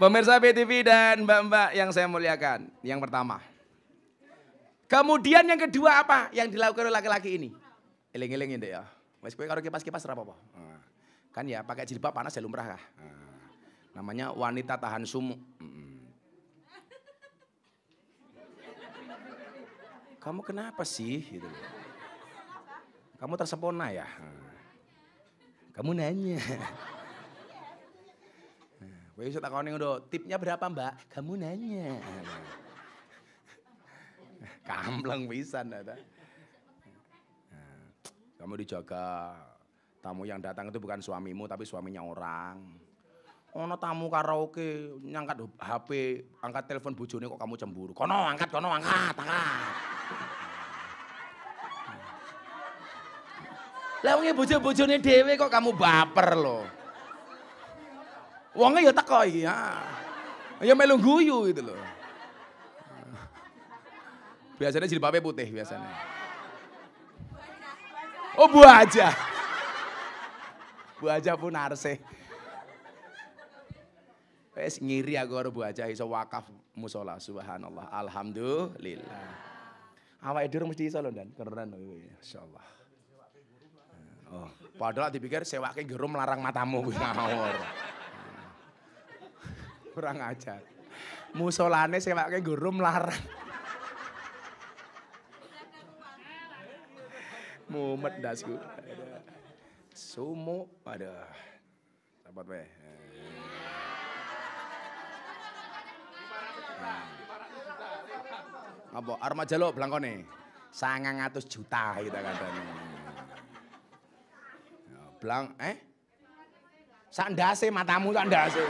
Pemirsa BTV dan mbak-mbak yang saya muliakan. Yang pertama. Kemudian yang kedua apa yang dilakukan oleh laki-laki ini? Eling-eling ini ya. Wes kowe karo kipas-kipas ora apa-apa. Kan ya pakai jilbab panas ya lumrah kah. Namanya wanita tahan sumuk. Kamu kenapa sih? Gitu. Kamu tersepona ya? Kamu nanya. Kowe iso takoni ngono, tipnya berapa Mbak? Kamu nanya. Kampleng pisan eta. Kamu dijaga. Tamu yang datang itu bukan suamimu tapi suaminya orang. Ono tamu karaoke nyangkat HP, angkat telepon bojone kok kamu cemburu. Kono angkat, angkat. Lah wong bojo-bojone dhewe kok kamu baper lho. Wonge ya teko iki ya. Ya melu guyu gitu loh. Biasanya jilbabe putih biasanya. Oh Bu Haja. Bu Haja pun narse. Wes ngiri aku karo Bu Haja iso wakaf musala subhanallah alhamdulillah. Awake dhewe mesti iso lho Dan, keren lho masyaallah. Oh, padahal dipikir sewake gerum larang matamu kuwi ngawur. Kurang ajar. Musolane sewake gerum larang. Mumet dasku. Sumu, aduh. Sahabat weh. Apa arma jaluk blangkone? 900 juta kita katanya. Blang sak ndase matamu sak ndase.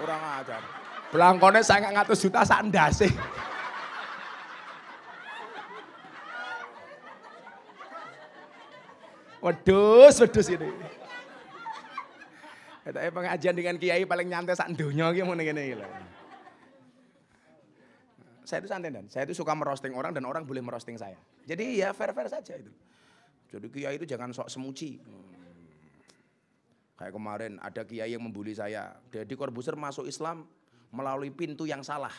Kurang ajar. Blangkone 900 juta sak ndase. Wedhus ini. Katanya pengajian dengan kiai paling nyantai sak donya iki ngene iki lho. Saya itu santai Dan, saya itu suka merosting orang dan orang boleh merosting saya. Jadi ya fair-fair saja itu. Jadi kiai itu jangan sok semuci. Kayak kemarin ada kiai yang membuli saya. Deddy Corbuzier masuk Islam melalui pintu yang salah.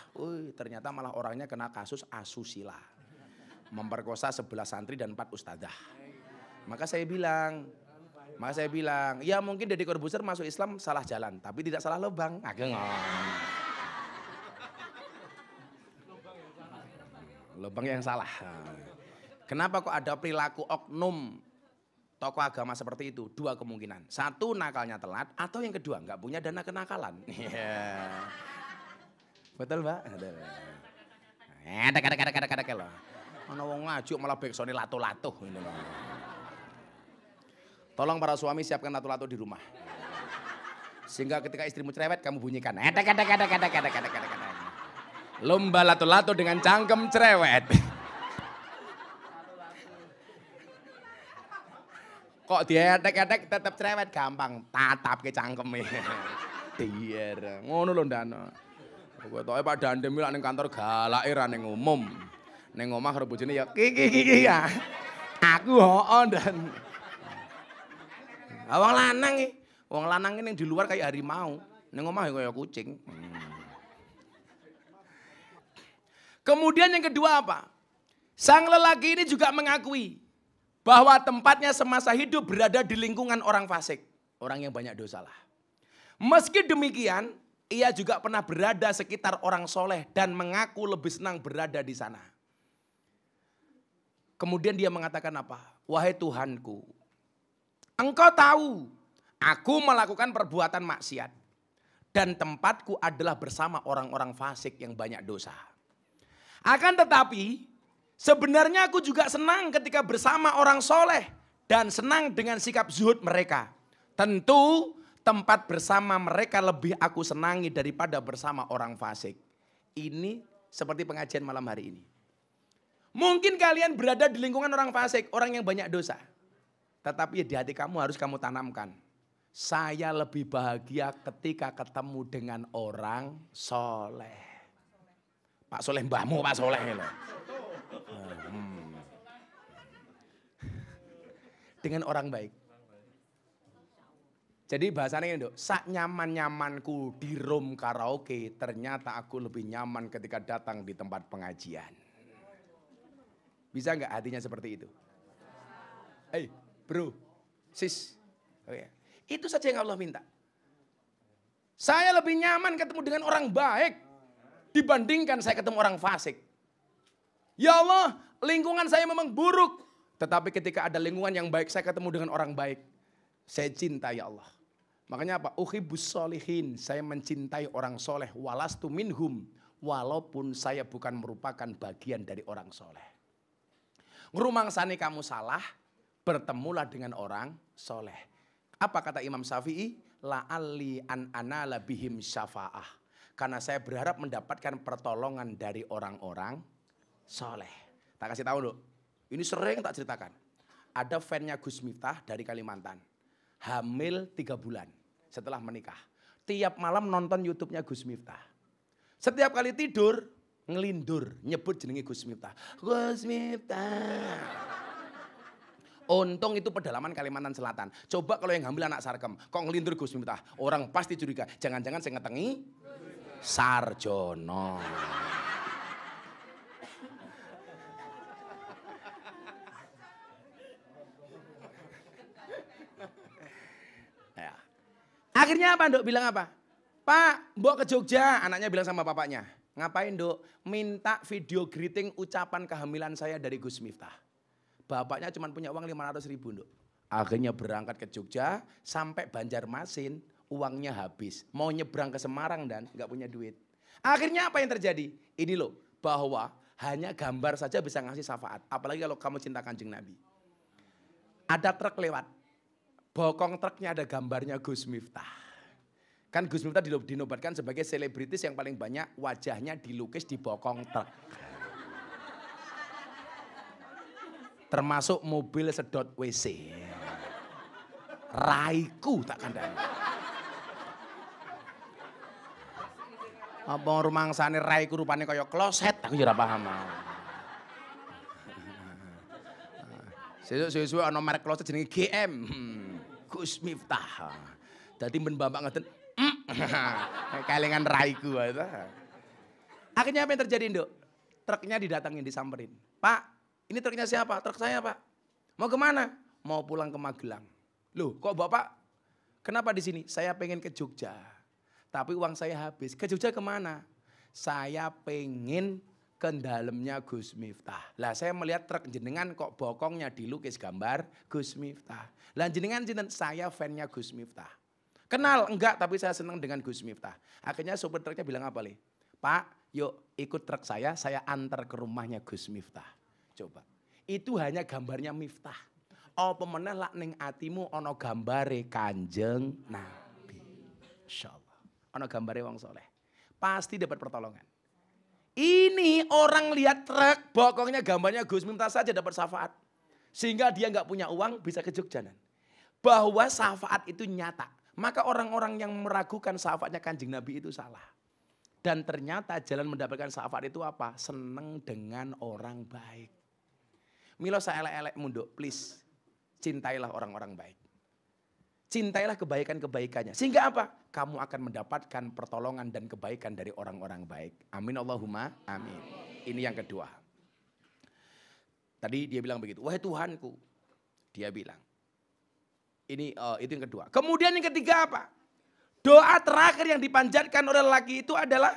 Ternyata malah orangnya kena kasus asusila. Memperkosa 11 santri dan 4 ustadzah. Maka saya bilang, ya mungkin Deddy Corbuzier masuk Islam salah jalan, tapi tidak salah lubang. Ageng. Lubang yang salah. Kenapa kok ada perilaku oknum tokoh agama seperti itu? 2 kemungkinan. 1 nakalnya telat, atau yang kedua nggak punya dana kenakalan. Betul Mbak? Kadek loh. Ana wong ngajuk malah beksone lato-lato ini loh. Tolong para suami siapkan lato-lato di rumah. Sehingga ketika istrimu cerewet kamu bunyikan. Lomba lato-lato dengan cangkem cerewet. Kok dietek-etek tetap cerewet gampang. Tatap ke cangkeme. Dier. Ngono lho Ndana. Kowe toke Pak Dandem lak ning kantor galake ra ning umum. Ning omah karo bojone ya kiki ya. Aku hooh Dan. Wong lanang ini di luar kayak harimau, ning omah kayak kucing. Kemudian yang kedua apa? Sang lelaki ini juga mengakui bahwa tempatnya semasa hidup berada di lingkungan orang fasik, orang yang banyak dosa lah. Meski demikian, ia juga pernah berada sekitar orang soleh dan mengaku lebih senang berada di sana. Kemudian dia mengatakan apa? Wahai Tuhanku, Engkau tahu aku melakukan perbuatan maksiat dan tempatku adalah bersama orang-orang fasik yang banyak dosa. Akan tetapi sebenarnya aku juga senang ketika bersama orang soleh dan senang dengan sikap zuhud mereka. Tentu tempat bersama mereka lebih aku senangi daripada bersama orang fasik. Ini seperti pengajian malam hari ini. Mungkin kalian berada di lingkungan orang fasik, orang yang banyak dosa. Tetapi di hati kamu harus kamu tanamkan. Saya lebih bahagia ketika ketemu dengan orang soleh. Pak Soleh mbahmu, Pak Soleh loh. Dengan orang baik. Jadi bahasanya ini, sak nyaman-nyamanku di room karaoke, ternyata aku lebih nyaman ketika datang di tempat pengajian. Bisa nggak hatinya seperti itu? Hey bro, sis. Okay. Itu saja yang Allah minta. Saya lebih nyaman ketemu dengan orang baik dibandingkan saya ketemu orang fasik. Ya Allah, lingkungan saya memang buruk. Tetapi ketika ada lingkungan yang baik, saya ketemu dengan orang baik. Saya cinta ya Allah. Makanya apa? Uhibbus solihin, saya mencintai orang soleh. Walastu minhum, walaupun saya bukan merupakan bagian dari orang soleh. Ngerumangsani kamu salah, bertemulah dengan orang soleh. Apa kata Imam Syafi'i? La'alli an anala bihim syafa'ah. Karena saya berharap mendapatkan pertolongan dari orang-orang soleh. Tak kasih tahu loh, ini sering tak ceritakan. Ada fan-nya Gus Miftah dari Kalimantan. Hamil 3 bulan setelah menikah. Tiap malam nonton YouTube-nya Gus Miftah. Setiap kali tidur, ngelindur, nyebut jenenge Gus Miftah. Gus Miftah. Untung itu pedalaman Kalimantan Selatan. Coba kalau yang hamil anak Sarkem, kok ngelindur Gus Miftah. Orang pasti curiga, jangan-jangan saya ngetengi Sarjono. Ya. Akhirnya apa, Nduk? Bilang apa? Pak, mbok ke Jogja. Anaknya bilang sama bapaknya. Ngapain, Nduk? Minta video greeting ucapan kehamilan saya dari Gus Miftah. Bapaknya cuma punya uang 500.000, Nduk. Akhirnya berangkat ke Jogja, sampai Banjarmasin, uangnya habis. Mau nyebrang ke Semarang dan nggak punya duit. Akhirnya apa yang terjadi? Ini loh, bahwa hanya gambar saja bisa ngasih syafaat. Apalagi kalau kamu cinta Kanjeng Nabi. Ada truk lewat. Bokong truknya ada gambarnya Gus Miftah. Kan Gus Miftah dinobatkan sebagai selebritis yang paling banyak wajahnya dilukis di bokong truk. Termasuk mobil sedot WC. Raiku tak kandani. Apa rumangsane raiku rupane kaya kloset, aku ora paham. Sesuk ana merek kloset jenenge GM. Gus Miftah. Dadi men bapak ngeten kelingan raiku itu. Akhirnya apa yang terjadi, Nduk? Truknya didatangin, disamperin. Pak, ini truknya siapa? Truk saya, Pak. Mau kemana? Mau pulang ke Magelang. Loh, kok Bapak kenapa di sini? Saya pengen ke Jogja. Tapi uang saya habis. Ke Jogja kemana? Saya pengen ke dalamnya Gus Miftah. Lah saya melihat truk jenengan kok bokongnya dilukis gambar Gus Miftah. Lah jenengan saya fan-nya Gus Miftah. Kenal? Enggak, tapi saya senang dengan Gus Miftah. Akhirnya sopir truknya bilang apa, Le? Pak, yuk ikut truk saya antar ke rumahnya Gus Miftah. Coba, itu hanya gambarnya Miftah. Apa meneh lak ning atimu ana gambare Kanjeng Nabi. Insyaallah. Ana gambare wong soleh. Pasti dapat pertolongan. Ini orang lihat truk, bokongnya gambarnya Gus Miftah saja dapat syafaat. Sehingga dia nggak punya uang bisa ke Jogja. Bahwa syafaat itu nyata. Maka orang-orang yang meragukan syafaatnya Kanjeng Nabi itu salah. Dan ternyata jalan mendapatkan syafaat itu apa? Seneng dengan orang baik. Milo saya elek-elek munduk, please. Cintailah orang-orang baik. Cintailah kebaikan-kebaikannya. Sehingga apa? Kamu akan mendapatkan pertolongan dan kebaikan dari orang-orang baik. Amin Allahumma amin. Ini yang kedua. Tadi dia bilang begitu. Wahai Tuhanku. Dia bilang. Itu yang kedua. Kemudian yang ketiga apa? Doa terakhir yang dipanjatkan oleh lelaki itu adalah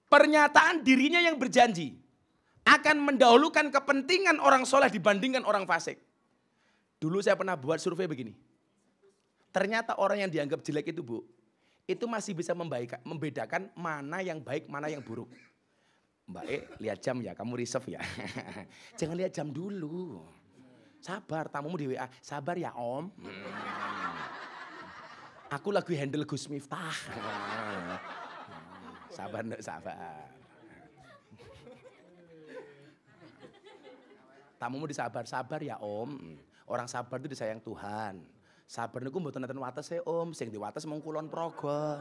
pernyataan dirinya yang berjanji akan mendahulukan kepentingan orang soleh dibandingkan orang fasik. Dulu saya pernah buat survei begini. Ternyata orang yang dianggap jelek itu, Bu, itu masih bisa membedakan mana yang baik, mana yang buruk. Mbak lihat jam ya, kamu reserve ya. Jangan lihat jam dulu. Sabar, tamumu di WA. Sabar ya Om. Aku lagi handle Gus Miftah. Sabar, Nduk, sabar. Tamumu disabar, sabar ya Om. Orang sabar itu disayang Tuhan. Sabar niku mboten nenten wates Om, sing diwates mung kulon praga.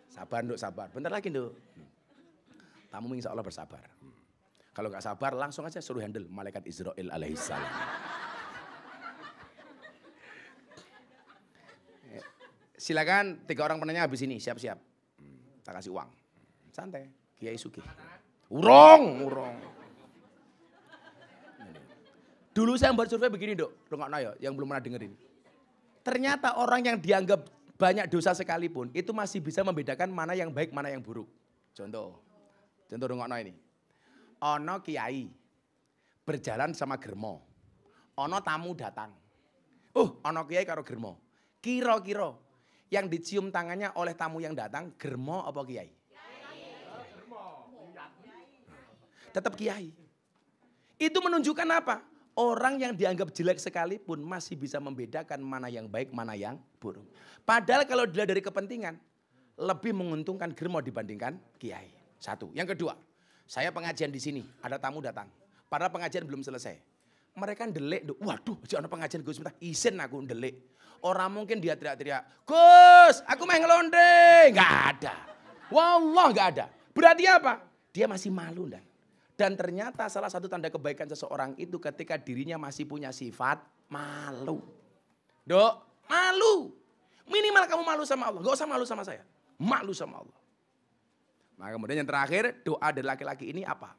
Sabar, Nduk, sabar. Bentar lagi, Nduk. Tamumu insyaallah bersabar. Kalau nggak sabar langsung aja suruh handle malaikat Israel alaihissalam. Silakan 3 orang penanya habis ini siap-siap. Tak kasih uang. Santai, Kiai Sugih. Urung. Dulu saya buat survei begini, Dok. Rungokno ya, yang belum pernah dengerin. Ternyata orang yang dianggap banyak dosa sekalipun itu masih bisa membedakan mana yang baik, mana yang buruk. Contoh rungokno ini. Ono kiai berjalan sama germo. Ono tamu datang. Ono kiai karo germo. Kira-kira yang dicium tangannya oleh tamu yang datang, germo apa kiai? Tetap kiai. Itu menunjukkan apa? Orang yang dianggap jelek sekalipun masih bisa membedakan mana yang baik, mana yang buruk. Padahal kalau dilihat dari kepentingan, lebih menguntungkan germo dibandingkan kiai. Satu. Yang kedua, saya pengajian di sini, ada tamu datang. Padahal pengajian belum selesai. Mereka ndelik, waduh, jangan pengajian Gus Miftah, izin aku ndelik. Orang mungkin dia teriak-teriak, Gus, aku main ngelonde. Nggak ada. Wallah nggak ada. Berarti apa? Dia masih malu. Dan ternyata salah satu tanda kebaikan seseorang itu ketika dirinya masih punya sifat malu. Dok, malu. Minimal kamu malu sama Allah. Nggak usah malu sama saya. Malu sama Allah. Nah kemudian yang terakhir, doa dari laki-laki ini apa?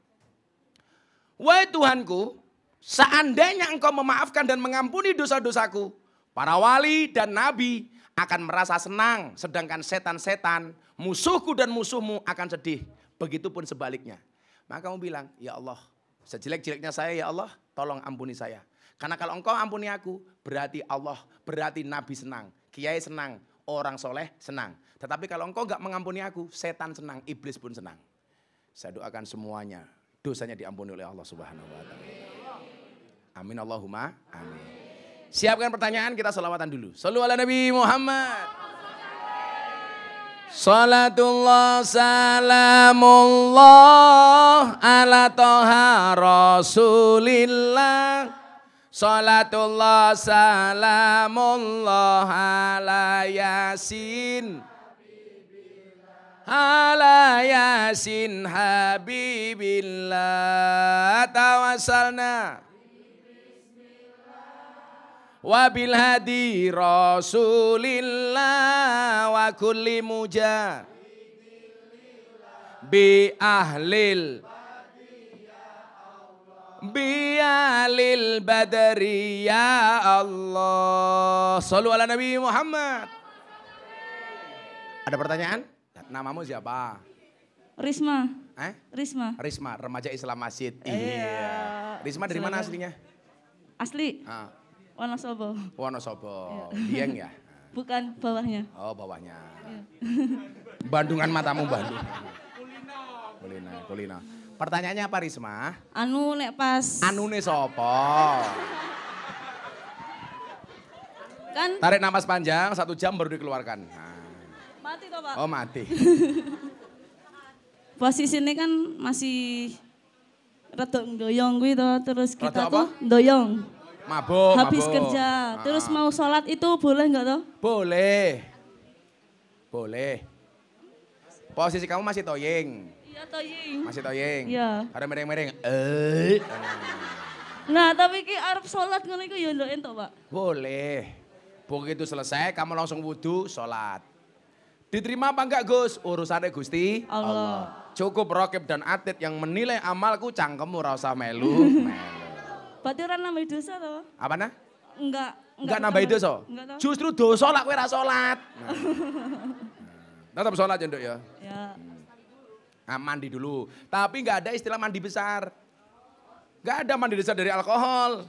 Wahai Tuhanku, seandainya engkau memaafkan dan mengampuni dosa-dosaku, para wali dan nabi akan merasa senang, sedangkan setan-setan, musuhku dan musuhmu akan sedih. Begitupun sebaliknya. Maka kamu bilang, ya Allah, sejelek-jeleknya saya ya Allah, tolong ampuni saya. Karena kalau engkau ampuni aku, berarti Allah, berarti nabi senang, kiai senang, orang soleh senang. Tetapi kalau engkau enggak mengampuni aku, setan senang, iblis pun senang. Saya doakan semuanya, dosanya diampuni oleh Allah Subhanahu wa Ta'ala. Amin Allahumma amin. Siapkan pertanyaan, kita selawatan dulu. Shallu ala Nabi Muhammad. Salatullah salamullah ala toha rasulillah. Salatullah salamullah ala yasin. Ala yasin habibillah tawassalna. Wabil hadi rasulillah wa kulli muja bi ahlil bi ahlil badri ya Allah. Shallu ala Nabi Muhammad. Ada pertanyaan? Namamu siapa? Risma. Risma. Risma, remaja Islam Masjid. Iya. Risma dari mana aslinya? Asli. Wonosobo. Wonosobo. Dieng ya? Bukan, bawahnya. Oh, bawahnya. Iya. Bandungan matamu Bandung. Kulina. Pertanyaannya apa Risma? Anu nek pas. Anune sopo? Kan. Tarik napas panjang 1 jam baru dikeluarkan. Nah. Mati toh Pak? Oh mati. Posisinya kan masih rada ndoyong gue toh, terus kita apa? tuh ndoyong. Mabuk. Habis kerja, terus mau sholat itu boleh nggak toh? Boleh. Posisi kamu masih toying. Iya toying. Masih toying. Iya. Ada mereng-mereng. Nah tapi ki arep sholat ngono iku ya ndoken toh Pak? Boleh. Begitu selesai kamu langsung wudu sholat. Diterima apa enggak Gus? Urusannya Gusti Allah. Cukup rokib dan atid yang menilai amalku, cangkemmu rasa melu. Berarti orang nambah dosa toh? Apa nah? Enggak nambah dosa. Justru dosa lah kowe ra salat. Tetap salat ya, Nduk ya. Ya. Nah, mandi dulu. Tapi enggak ada istilah mandi besar. Enggak ada mandi besar dari alkohol.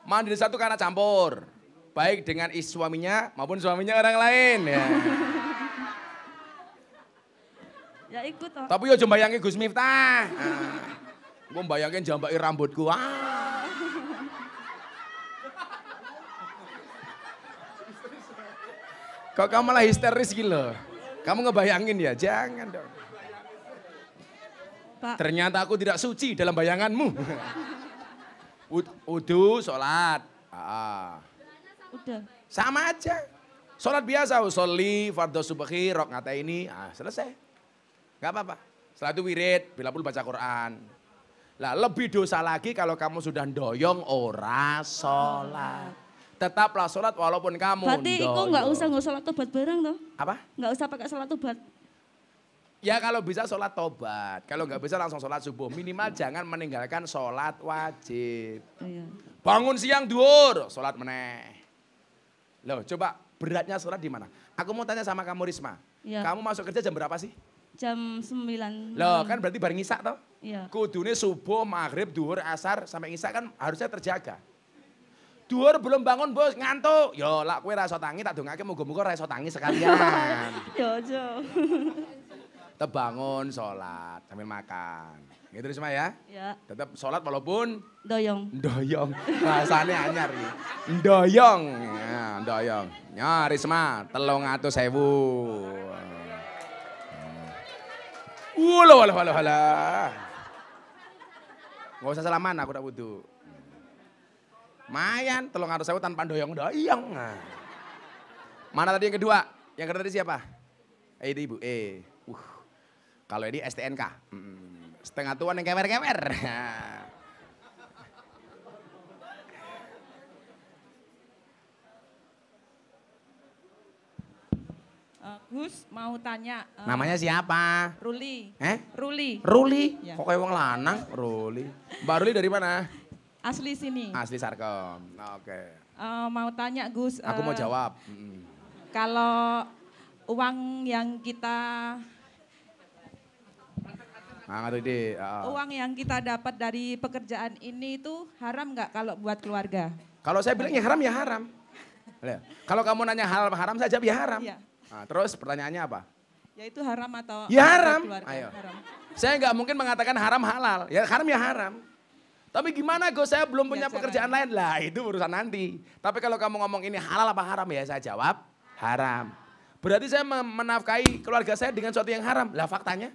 Mandi besar itu karena campur. Baik dengan suaminya maupun suaminya orang lain ya. Ya ikut toh. Tapi yo bayangin Gus Miftah. Gue bayangin jambaki rambutku. Kok kamu malah histeris gitu loh. Kamu ngebayangin ya, jangan dong. Pak. Ternyata aku tidak suci dalam bayanganmu. Wudu, sholat. Udah. Sama aja. Sholat biasa, usolli, fardhu subhi, rakaat ini, selesai. Gak apa-apa. Setelah itu wirid, bila pun baca Quran. Lah lebih dosa lagi kalau kamu sudah ndoyong ora sholat. Tetaplah sholat walaupun kamu berarti itu nggak usah sholat tobat bareng toh? Apa? Nggak usah pakai sholat tobat. Ya kalau bisa sholat tobat. Kalau nggak bisa langsung sholat subuh. Minimal jangan meninggalkan sholat wajib. Iya. Bangun siang duhur, sholat meneh. Loh coba beratnya sholat di mana? Aku mau tanya sama kamu Risma. Ya. Kamu masuk kerja jam berapa sih? Jam 9. Loh kan berarti bareng isak toh? Iya. Kudune subuh, maghrib, duhur, asar sampai isak kan harusnya terjaga. Dhuwur belum bangun bos, ngantuk. Yo lak kowe ra iso tangi tak dongake muga-muga ra iso tangi sekalian. Ya aja. Tebangun sholat sambil makan. Gitu Risma ya. Ya, Tetap sholat walaupun doyong. ndoyong. Bahasanya anyar iki. Ndoyong. Ya, ndoyong. Ya Risma 300.000. Walah. Nggak usah salaman, aku tak butuh. Mayan, 300.000 tanpa doyong-doyong. Nah. Mana tadi yang kedua? Yang kedua tadi siapa? Itu ibu. Kalau ini STNK. Setengah tuan yang kewer-kewer. Gus mau tanya. Namanya siapa? Ruli. Ruli? Ya. Kok kayak wong lanang? Ruli. Mbak Ruli dari mana? Asli sini. Asli Sarkem. Oke. Mau tanya Gus. Aku mau jawab. Kalau uang yang kita uang yang kita dapat dari pekerjaan ini itu haram nggak kalau buat keluarga? Kalau saya bilangnya haram ya haram. Kalau kamu nanya halal apa haram, saya jawab ya haram. Iya. Nah, terus pertanyaannya apa? Ya itu haram atau Ya buat haram. keluarga? Ayo. Haram. Saya nggak mungkin mengatakan haram halal. Ya haram ya haram. Tapi gimana Gus, saya belum punya pekerjaan lain. Lah itu urusan nanti. Tapi kalau kamu ngomong ini halal apa haram ya saya jawab haram. Berarti saya menafkahi keluarga saya dengan sesuatu yang haram. Lah faktanya.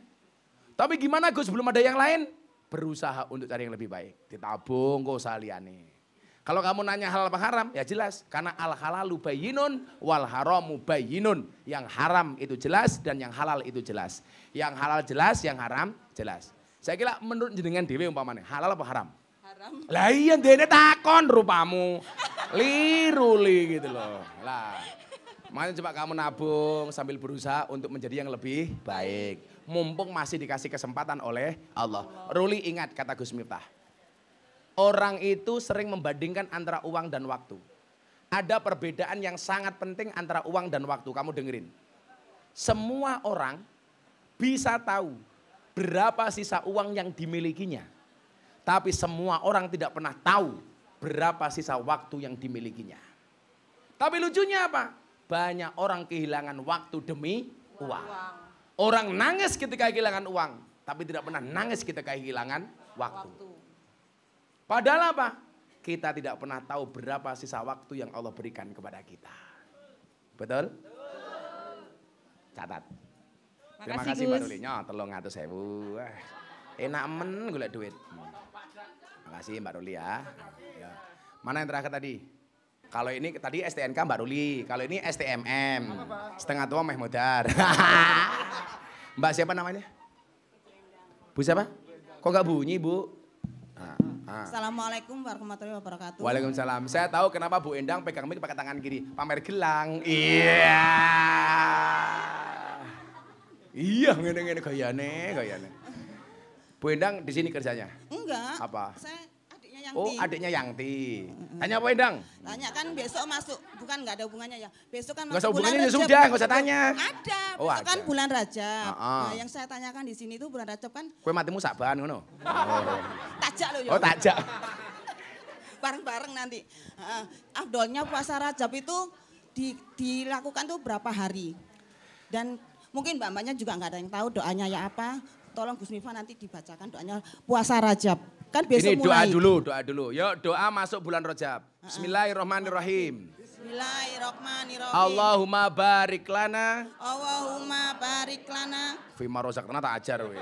Tapi gimana Gus, belum ada yang lain? Berusaha untuk cari yang lebih baik. Ditabung kok saliane. Kalau kamu nanya halal apa haram, ya jelas. Karena al-halalu bayyinun wal haramu bayyinun. Yang haram itu jelas dan yang halal itu jelas. Yang halal jelas, yang haram jelas. Saya kira menurut jenengan dewe umpamanya, halal apa haram? Haram. Lah iya dene takon rupamu. Liruli gitu loh. Lah. Makanya coba kamu nabung sambil berusaha untuk menjadi yang lebih baik. Mumpung masih dikasih kesempatan oleh Allah. Ruli ingat kata Gus Miftah. Orang itu sering membandingkan antara uang dan waktu. Ada perbedaan yang sangat penting antara uang dan waktu. Kamu dengerin. Semua orang bisa tahu berapa sisa uang yang dimilikinya. Tapi semua orang tidak pernah tahu berapa sisa waktu yang dimilikinya. Tapi lucunya apa? Banyak orang kehilangan waktu demi uang. Orang nangis ketika kehilangan uang, tapi tidak pernah nangis ketika kehilangan waktu. Padahal apa? Kita tidak pernah tahu berapa sisa waktu yang Allah berikan kepada kita. Betul? Catat. Terima kasih Mbak Ruli. Nyo, 300.000. Enak men golek duit. Terima kasih Mbak Ruli ya. Mana yang terakhir tadi? Kalau ini tadi STNK Mbak Ruli, kalau ini STMM. Setengah tua Meh Modar. Mbak siapa namanya? Bu siapa? Kok gak bunyi Bu? Assalamualaikum warahmatullahi wabarakatuh. Waalaikumsalam. Saya tahu kenapa Bu Endang pegang mic pakai tangan kiri. Pamer gelang. Iya. Iya ngene-ngene gayane. Bu Endang di sini kerjanya? Enggak. Apa? Saya adiknya Yangti. Oh adiknya Yangti. Tanya apa Endang? Tanya kan besok masuk, bukan nggak ada hubungannya ya. Besok kan Nggak masuk usah bulan hubungannya ya Rajab. sudah, nggak usah tanya. Ada, Oh, besok kan ada. bulan Rajab. Heeh. Nah, yang saya tanyakan di sini tuh bulan Rajab kan Kue matimu saban ngono. tajak loh ya. Oh tajak. Bareng-bareng nanti. Afdolnya puasa Rajab itu dilakukan tuh berapa hari. Dan mungkin mbak-mbaknya juga nggak ada yang tahu doanya ya apa. Tolong Gus Miftah nanti dibacakan doanya puasa Rajab. Kan besok Ini doa mulai. dulu. Yuk doa masuk bulan Rajab. Bismillahirrahmanirrahim. Bismillahirrahmanirrahim. Allahumma barik lana. Allahumma barik lana. Fima rozaqna tak ajar we.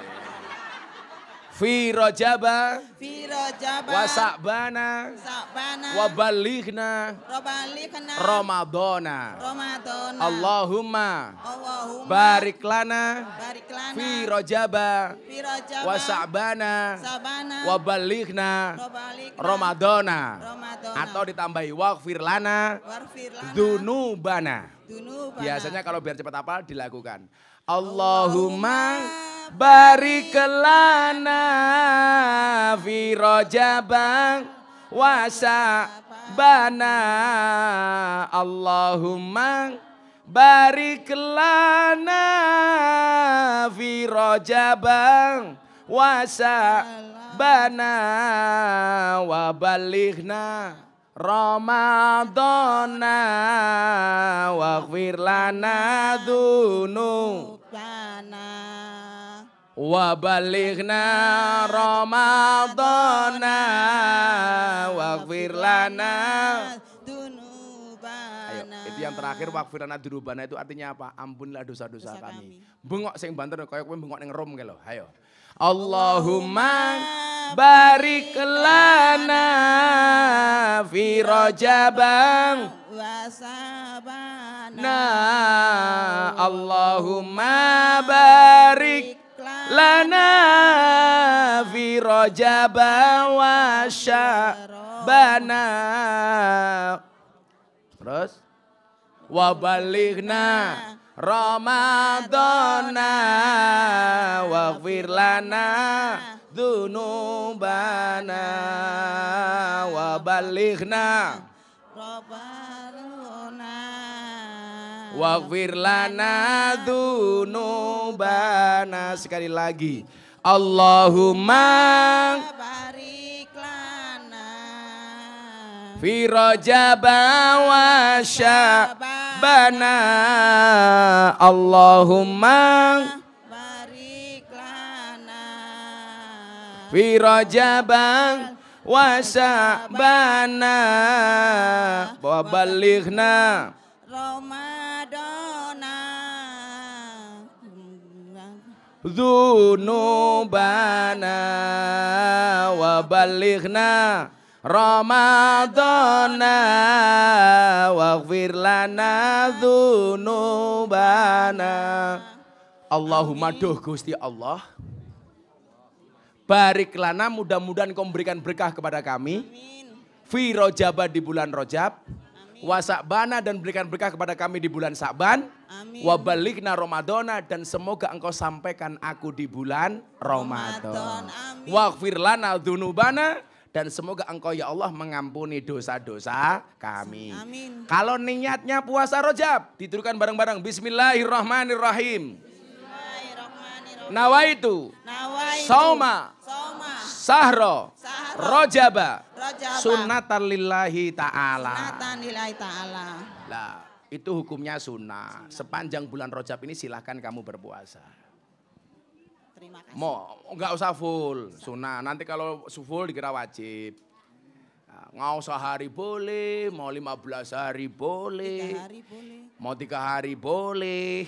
Fi rajaba. Fi Rajab. Wa sa'bana. Sa'bana. Wa balighna. Robalikna. Ramadana. Ramadan. Allahumma Allahumma barik lana. barik lana. Fi rajaba. Fi Rajab. Wa sa'bana. Sabana. Wa balighna. Robalikna. Ramadana. Ramadan. Atau ditambahi waghfir lana. Warfir lana. Dunubana. Dunubana. Biasanya kalau biar cepat hafal dilakukan. Allahumma barik lana fi rajabang wa sa'bana. Allahumma barik lana fi rajabang wa sa'bana wa balighna Ramadana waghfir lana Bana wa balighna Ramadana waghfir lana. Ayo, itu yang terakhir waghfir lana dzunubana itu artinya apa? Ampunilah dosa-dosa kami. Bengok sing banter kaya kowe bengok ning Rom lho. Ayo. Allahumma barik lana fi Rajabang wa sabana. Nah, Allahumma barik lana fi Rajabang wa Sya'bana. Terus wa balighna Ramadana waghfir lana dzunubana wa balighna waghfir lana dzunubana. Sekali lagi Allahumma barik lana fi Rajab wa Sya'bana. Allahumma barik lana fi Rajab wa Sya'bana wa balighna Ramadana dzunubana wa balighna Ramadana waghfir lana dzunubana. Allahumma duh Gusti Allah, barik lana, mudah-mudahan kau memberikan berkah kepada kami. Fi Rajab di bulan Rajab, wa Sya'bana dan berikan berkah kepada kami di bulan Sya'ban. Wa balighna Ramadana dan semoga engkau sampaikan aku di bulan Ramadan. Waghfir lana dzunubana dan semoga engkau ya Allah mengampuni dosa-dosa kami. Amin. Kalau niatnya puasa Rajab, dituliskan bareng-bareng. Bismillahirrahmanirrahim. Nawaitu Sauma Sahro Rajaba Sunnatan lillahi ta'ala. Lah, itu hukumnya sunnah. Sepanjang bulan Rajab ini silahkan kamu berpuasa. Terima kasih. Mau enggak usah full sunnah. Nanti kalau full dikira wajib. Nah, nggak usah hari boleh, mau 15 hari boleh, 3 hari boleh. mau 3 hari boleh.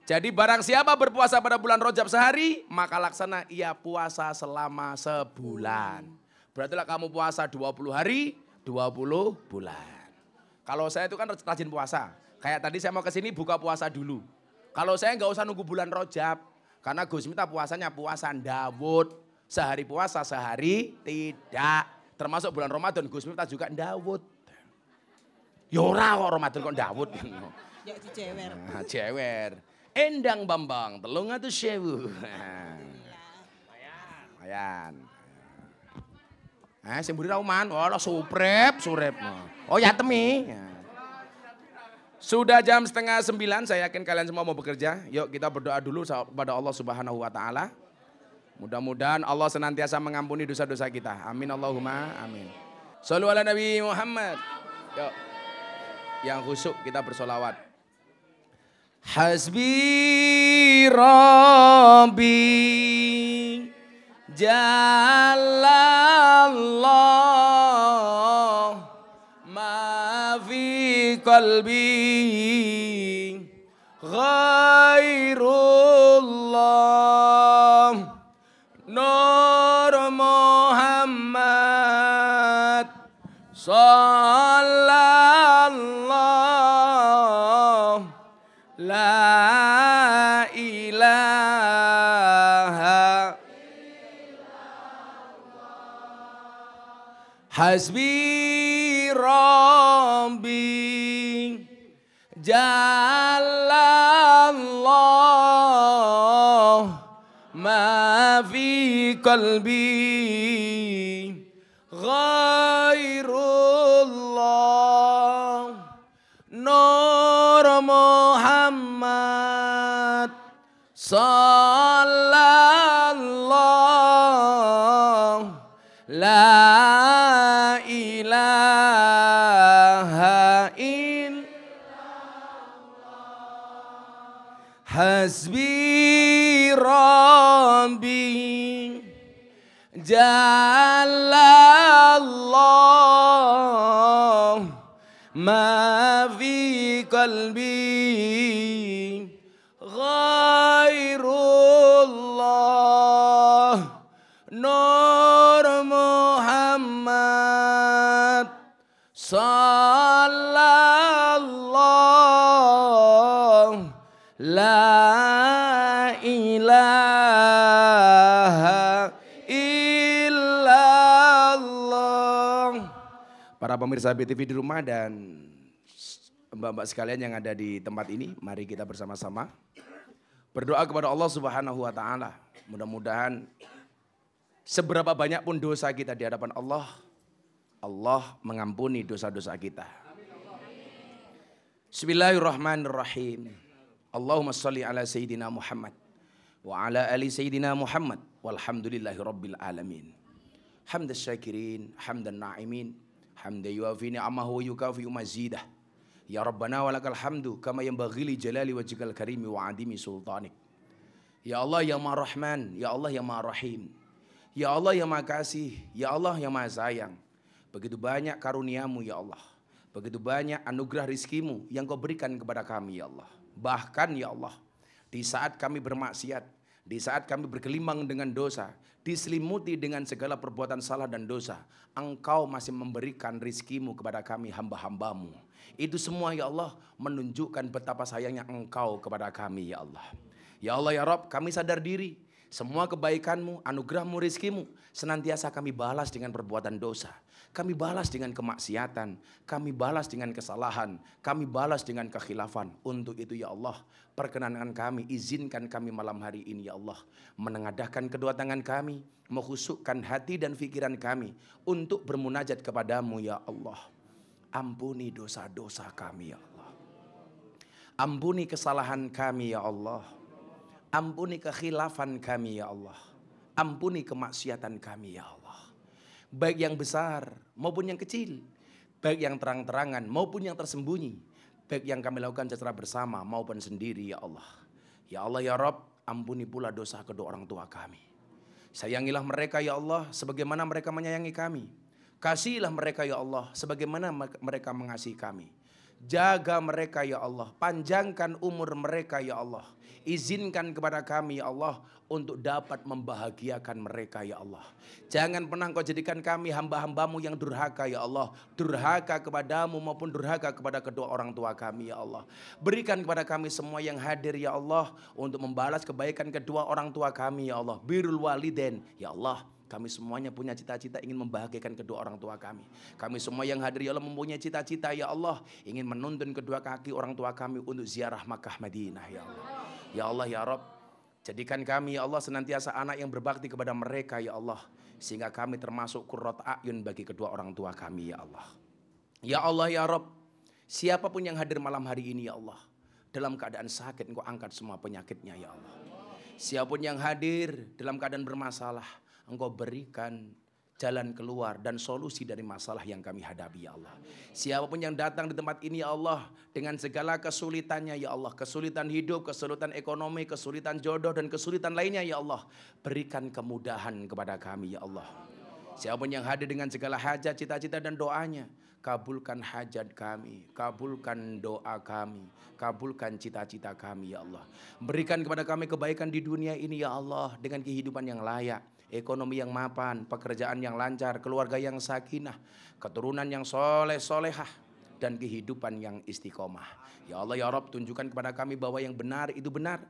Jadi barang siapa berpuasa pada bulan Rajab sehari, maka laksana ia puasa selama sebulan. Berarti lah kamu puasa 20 hari, 20 bulan. Kalau saya itu kan rajin puasa. Kayak tadi saya mau ke sini buka puasa dulu. Kalau saya nggak usah nunggu bulan Rajab. Karena Gus Miftah puasanya puasa Dawud. Sehari puasa, sehari tidak. Termasuk bulan Ramadan Gus Miftah juga Dawud. Ya ora kok Ramadan kok Dawud. Ya dijewer. Nah, jewer. Endang Bambang, 300.000. Ayan. Sing mburi rauman, oh suprep. Oh ya temi. Sudah jam 8:30, saya yakin kalian semua mau bekerja. Yuk kita berdoa dulu kepada Allah Subhanahu wa taala. Mudah-mudahan Allah senantiasa mengampuni dosa-dosa kita. Amin Allahumma amin. Shallu ala Nabi Muhammad. Yuk. Yang khusyuk kita bersolawat. Hasbi Rabbi Jalallah ma fi qalbi ghairullah Nur Muhammad sallallahu la ilaha Hasbi Rabbi Jalallah ma fi qalbi ghairullah Nur Muhammad sallallahu la Jalallah ma fi qalbi ghairullah Nur Muhammad sallallahu la ilaha illallah. Para pemirsa BTV di rumah dan mbak-mbak sekalian yang ada di tempat ini, mari kita bersama-sama berdoa kepada Allah Subhanahu wa taala. Mudah-mudahan seberapa banyak pun dosa kita di hadapan Allah, Allah mengampuni dosa-dosa kita. Bismillahirrahmanirrahim. Allahumma sholli ala Sayyidina Muhammad wa ala ali Sayyidina Muhammad walhamdulillahi rabbil alamin. Hamdan syakirin, hamdan na'imin, hamdan yuafi ni'amahu wa yukafi mazidah. Ya Rabbana walakal hamdu kama yanbaghi li jalali wajhikal karimi wa adimi sultanik. Ya Allah yang Maha Rahman, ya Allah yang Maha Rahim. Ya Allah yang Maha Kasih, ya Allah yang Maha Sayang. Begitu banyak karuniamu ya Allah. Begitu banyak anugerah rizkimu yang kau berikan kepada kami ya Allah. Bahkan ya Allah, di saat kami bermaksiat, di saat kami bergelimang dengan dosa, diselimuti dengan segala perbuatan salah dan dosa, Engkau masih memberikan rizkimu kepada kami hamba-hambamu. Itu semua ya Allah menunjukkan betapa sayangnya Engkau kepada kami ya Allah. Ya Allah ya Rabb, kami sadar diri. Semua kebaikanmu, anugerahmu, rizkimu senantiasa kami balas dengan perbuatan dosa. Kami balas dengan kemaksiatan, kami balas dengan kesalahan, kami balas dengan kekhilafan. Untuk itu ya Allah, perkenankan kami, izinkan kami malam hari ini ya Allah, menengadahkan kedua tangan kami, menghusukkan hati dan pikiran kami untuk bermunajat kepadamu ya Allah. Ampuni dosa-dosa kami ya Allah. Ampuni kesalahan kami ya Allah. Ampuni kekhilafan kami ya Allah. Ampuni kemaksiatan kami ya Allah. Baik yang besar maupun yang kecil. Baik yang terang-terangan maupun yang tersembunyi. Baik yang kami lakukan secara bersama maupun sendiri ya Allah. Ya Allah ya Rabb, ampuni pula dosa kedua orang tua kami. Sayangilah mereka ya Allah sebagaimana mereka menyayangi kami. Kasihilah mereka ya Allah sebagaimana mereka mengasihi kami. Jaga mereka ya Allah, panjangkan umur mereka ya Allah. Izinkan kepada kami ya Allah untuk dapat membahagiakan mereka ya Allah. Jangan pernah Engkau jadikan kami hamba-hambamu yang durhaka ya Allah. Durhaka kepadamu maupun durhaka kepada kedua orang tua kami ya Allah. Berikan kepada kami semua yang hadir ya Allah untuk membalas kebaikan kedua orang tua kami ya Allah. Birrul walidain ya Allah. Kami semuanya punya cita-cita ingin membahagiakan kedua orang tua kami. Kami semua yang hadir ya Allah mempunyai cita-cita ya Allah. Ingin menuntun kedua kaki orang tua kami untuk ziarah Makkah Madinah ya Allah. Ya Allah ya Rabb, jadikan kami ya Allah senantiasa anak yang berbakti kepada mereka ya Allah. Sehingga kami termasuk qurrat a'yun bagi kedua orang tua kami ya Allah. Ya Allah ya Rabb, siapapun yang hadir malam hari ini ya Allah. Dalam keadaan sakit Engkau angkat semua penyakitnya ya Allah. Siapapun yang hadir dalam keadaan bermasalah, Engkau berikan jalan keluar dan solusi dari masalah yang kami hadapi ya Allah. Siapapun yang datang di tempat ini ya Allah, dengan segala kesulitannya ya Allah, kesulitan hidup, kesulitan ekonomi, kesulitan jodoh dan kesulitan lainnya ya Allah, berikan kemudahan kepada kami ya Allah. Siapapun yang hadir dengan segala hajat, cita-cita dan doanya, kabulkan hajat kami, kabulkan doa kami, kabulkan cita-cita kami ya Allah. Berikan kepada kami kebaikan di dunia ini ya Allah, dengan kehidupan yang layak, ekonomi yang mapan, pekerjaan yang lancar, keluarga yang sakinah, keturunan yang soleh-solehah, dan kehidupan yang istiqomah. Ya Allah ya Rabb, tunjukkan kepada kami bahwa yang benar itu benar.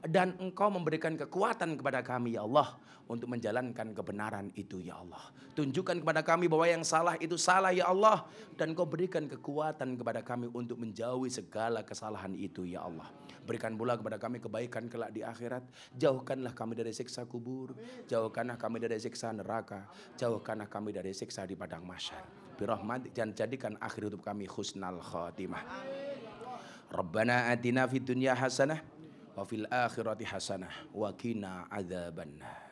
Dan Engkau memberikan kekuatan kepada kami ya Allah untuk menjalankan kebenaran itu ya Allah. Tunjukkan kepada kami bahwa yang salah itu salah ya Allah. Dan Engkau berikan kekuatan kepada kami untuk menjauhi segala kesalahan itu ya Allah. Berikan pula kepada kami kebaikan kelak di akhirat. Jauhkanlah kami dari siksa kubur. Jauhkanlah kami dari siksa neraka. Jauhkanlah kami dari siksa di padang mahsyar. Birahmatik, dan jadikan akhir hidup kami husnal khatimah. Rabbana atina fid dunya hasanah wa fil akhirati hasanah wa qina adzabannar.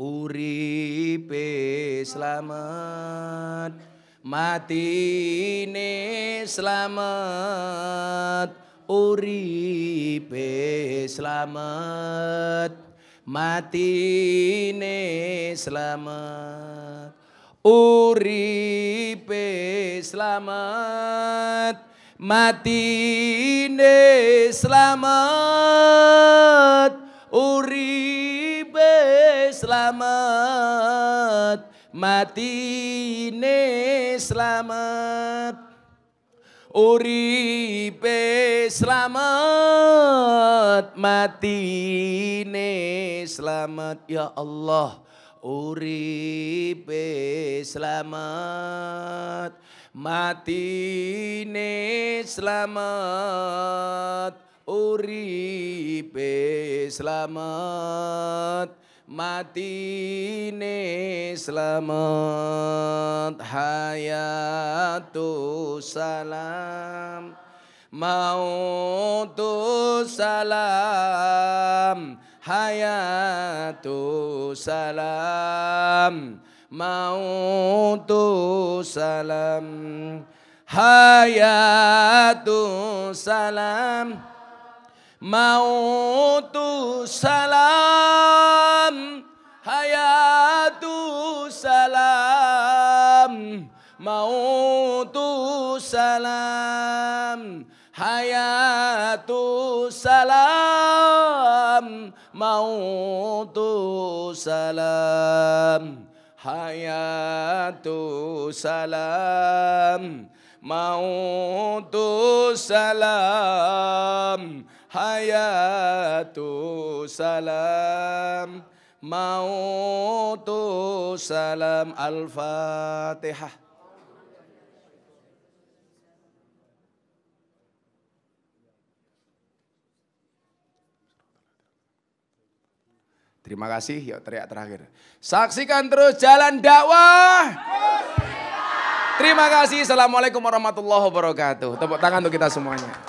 Uripe slamet, matine slamet. Uripe slamet, matine slamet, uripe slamet, matine slamet, uripe slamet, matine slamet, uripe slamet, matine slamet. Ya Allah, uripe slamet, matine slamet, uripe slamet, matine slamet, hayatu salam, mautu salam, hayatu salam, mautu salam, hayatu salam, mautu salam, hayatu salam, mautu salam, hayatu salam, mautu salam, hayatu salam, mautu salam, hayatu salam, mautu salam. Al-Fatihah. Terima kasih, yuk teriak terakhir. Saksikan terus jalan dakwah. Terima kasih. Assalamualaikum warahmatullahi wabarakatuh. Tepuk tangan untuk kita semuanya.